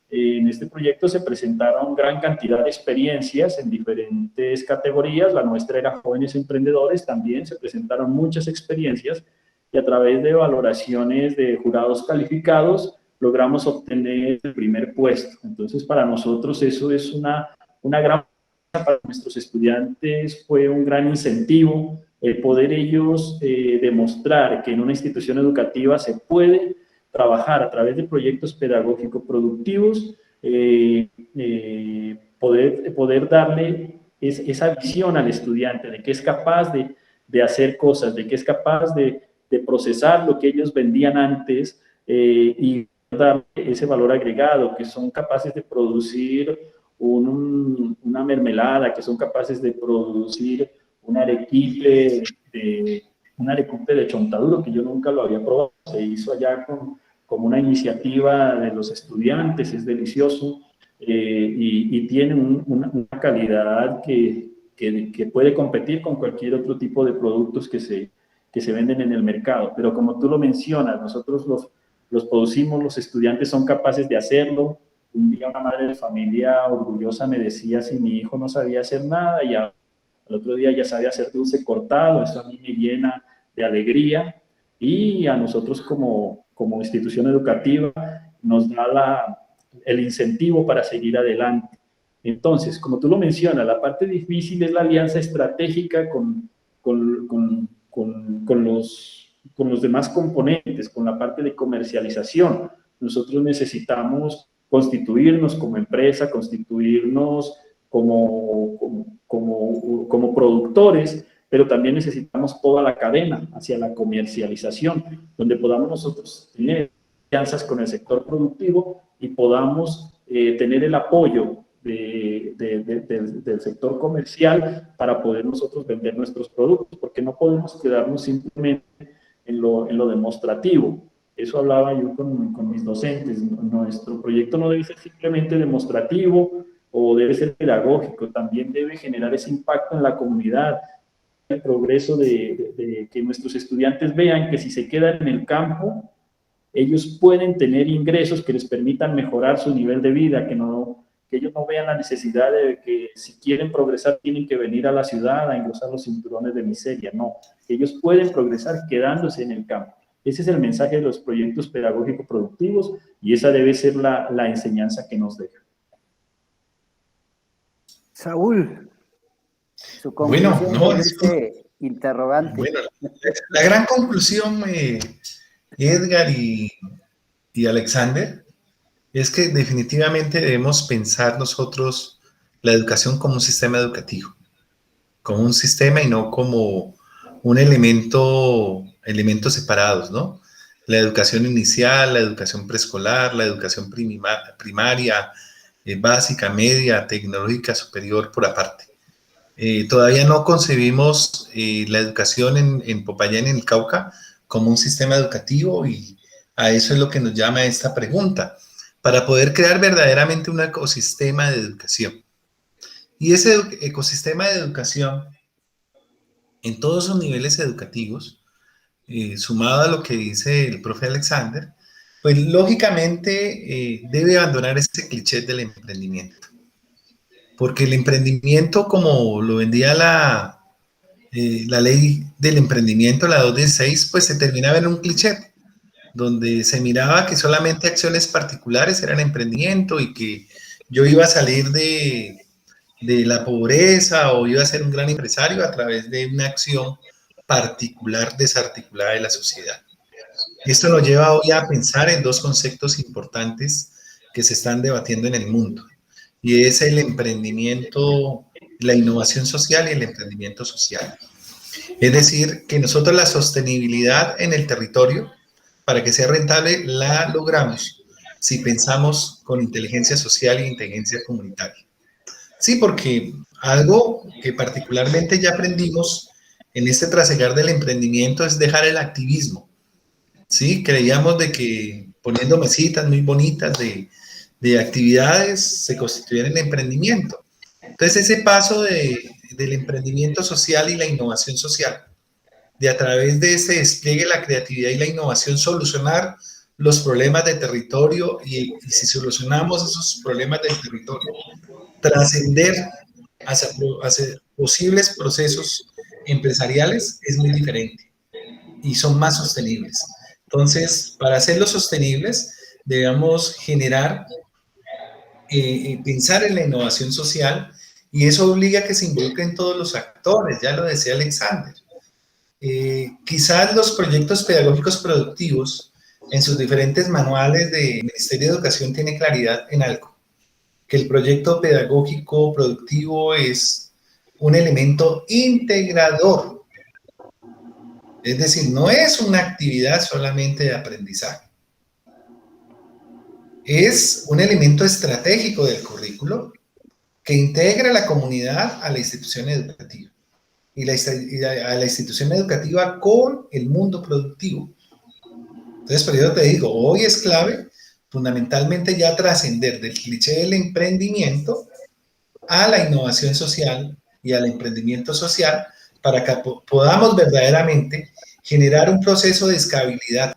En este proyecto se presentaron gran cantidad de experiencias en diferentes categorías. La nuestra era jóvenes emprendedores, también se presentaron muchas experiencias y a través de valoraciones de jurados calificados logramos obtener el primer puesto. Entonces, para nosotros eso es una gran, para nuestros estudiantes fue un gran incentivo el poder ellos demostrar que en una institución educativa se puede trabajar a través de proyectos pedagógicos productivos, poder darle esa visión al estudiante de que es capaz de hacer cosas, de que es capaz de procesar lo que ellos vendían antes y dar ese valor agregado, que son capaces de producir una mermelada, que son capaces de producir un arequipe de chontaduro, que yo nunca lo había probado, se hizo allá como una iniciativa de los estudiantes, es delicioso y tiene una calidad que puede competir con cualquier otro tipo de productos que se venden en el mercado. Pero como tú lo mencionas, nosotros los producimos, los estudiantes son capaces de hacerlo. Un día una madre de familia orgullosa me decía si mi hijo no sabía hacer nada y al otro día ya sabe hacer dulce cortado. Eso a mí me llena de alegría y a nosotros como institución educativa nos da el incentivo para seguir adelante. Entonces, como tú lo mencionas, la parte difícil es la alianza estratégica con con los demás componentes, con la parte de comercialización. Nosotros necesitamos constituirnos como empresa, constituirnos como productores, pero también necesitamos toda la cadena hacia la comercialización, donde podamos nosotros tener alianzas con el sector productivo y podamos tener el apoyo del sector comercial para poder nosotros vender nuestros productos, porque no podemos quedarnos simplemente en lo demostrativo. Eso hablaba yo con mis docentes. Nuestro proyecto no debe ser simplemente demostrativo o debe ser pedagógico, también debe generar ese impacto en la comunidad, el progreso de que nuestros estudiantes vean que si se quedan en el campo, ellos pueden tener ingresos que les permitan mejorar su nivel de vida, que ellos no vean la necesidad de que si quieren progresar tienen que venir a la ciudad a engrosar los cinturones de miseria. No, ellos pueden progresar quedándose en el campo. Ese es el mensaje de los proyectos pedagógicos productivos y esa debe ser la enseñanza que nos deja. Saúl, su conclusión sobre este interrogante. Bueno, la gran conclusión, Edgar y Alexander, es que definitivamente debemos pensar nosotros la educación como un sistema educativo, como un sistema y no como un elementos separados, ¿no? La educación inicial, la educación preescolar, la educación primaria, básica, media, tecnológica, superior por aparte. Todavía no concebimos la educación en Popayán, en el Cauca, como un sistema educativo y a eso es lo que nos llama esta pregunta, para poder crear verdaderamente un ecosistema de educación. Y ese ecosistema de educación, en todos sus niveles educativos, sumado a lo que dice el profe Alexander, pues lógicamente debe abandonar ese cliché del emprendimiento. Porque el emprendimiento, como lo vendía la ley del emprendimiento, la 216, pues se terminaba en un cliché, donde se miraba que solamente acciones particulares eran emprendimiento y que yo iba a salir de la pobreza o iba a ser un gran empresario a través de una acción particular desarticulada de la sociedad. Esto nos lleva hoy a pensar en dos conceptos importantes que se están debatiendo en el mundo, y es el emprendimiento, la innovación social y el emprendimiento social. Es decir, que nosotros la sostenibilidad en el territorio, para que sea rentable, la logramos si pensamos con inteligencia social e inteligencia comunitaria. Sí, porque algo que particularmente ya aprendimos en este trasegar del emprendimiento es dejar el activismo. Sí, creíamos de que poniendo mesitas muy bonitas de actividades se constituían en emprendimiento. Entonces ese paso del emprendimiento social y la innovación social, de a través de ese despliegue, la creatividad y la innovación, solucionar los problemas del territorio y si solucionamos esos problemas del territorio, trascender hacia posibles procesos empresariales es muy diferente y son más sostenibles. Entonces, para hacerlos sostenibles, debemos generar, pensar en la innovación social y eso obliga a que se involucren todos los actores, ya lo decía Alexander. Quizás los proyectos pedagógicos productivos en sus diferentes manuales del Ministerio de Educación tiene claridad en algo, que el proyecto pedagógico productivo es un elemento integrador, es decir, no es una actividad solamente de aprendizaje, es un elemento estratégico del currículo que integra a la comunidad a la institución educativa y a la institución educativa con el mundo productivo. Entonces, por eso te digo, hoy es clave fundamentalmente ya trascender del cliché del emprendimiento a la innovación social y al emprendimiento social para que podamos verdaderamente generar un proceso de escalabilidad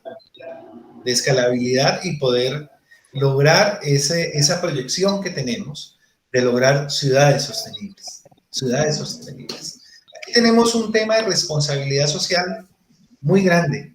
y poder lograr esa proyección que tenemos de lograr ciudades sostenibles. Aquí tenemos un tema de responsabilidad social muy grande.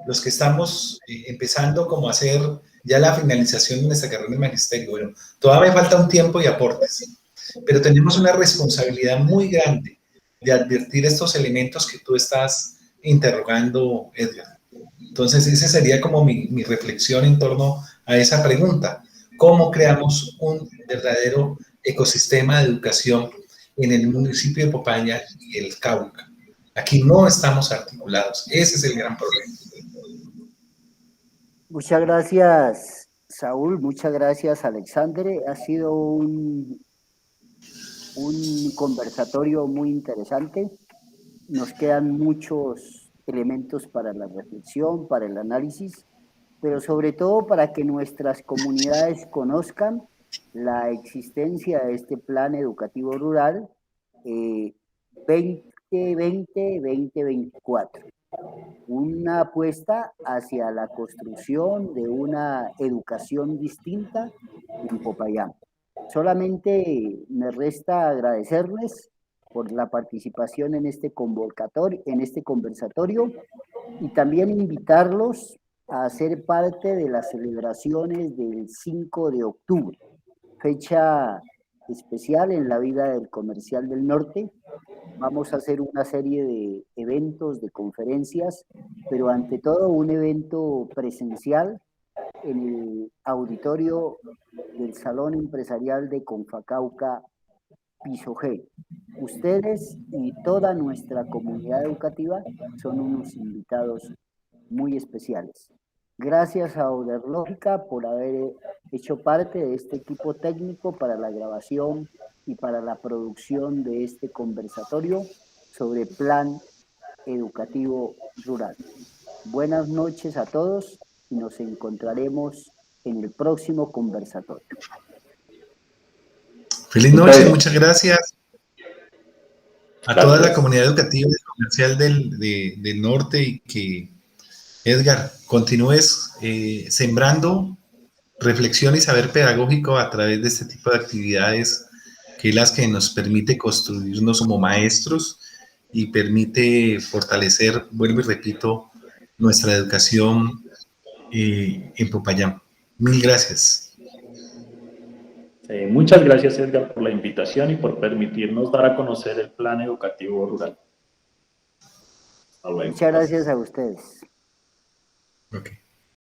Los que estamos empezando como a hacer ya la finalización de nuestra carrera de magisterio. Bueno, todavía me falta un tiempo y aportes, pero tenemos una responsabilidad muy grande de advertir estos elementos que tú estás interrogando, Edgar. Entonces, esa sería como mi reflexión en torno a esa pregunta. ¿Cómo creamos un verdadero ecosistema de educación en el municipio de Popayán y el Cauca? Aquí no estamos articulados. Ese es el gran problema. Muchas gracias, Saúl. Muchas gracias, Alexandre. Ha sido un conversatorio muy interesante. Nos quedan muchos elementos para la reflexión, para el análisis, pero sobre todo para que nuestras comunidades conozcan la existencia de este plan educativo rural 2020-2024. Una apuesta hacia la construcción de una educación distinta en Popayán. Solamente me resta agradecerles por la participación en este conversatorio y también invitarlos a ser parte de las celebraciones del 5 de octubre, fecha especial en la vida del Comercial del Norte. Vamos a hacer una serie de eventos, de conferencias, pero ante todo un evento presencial en el auditorio del Salón Empresarial de Confacauca, piso G. Ustedes y toda nuestra comunidad educativa son unos invitados muy especiales. Gracias a Oderlógica por haber hecho parte de este equipo técnico para la grabación y para la producción de este conversatorio sobre Plan Educativo Rural. Buenas noches a todos y nos encontraremos en el próximo conversatorio. Feliz noche, muchas gracias a toda la comunidad educativa y comercial del norte, y que, Edgar, continúes sembrando reflexión y saber pedagógico a través de este tipo de actividades, que es las que nos permite construirnos como maestros y permite fortalecer, vuelvo y repito, nuestra educación en Popayán. Mil gracias. Muchas gracias, Edgar, por la invitación y por permitirnos dar a conocer el plan educativo rural. Muchas gracias a ustedes. Okay.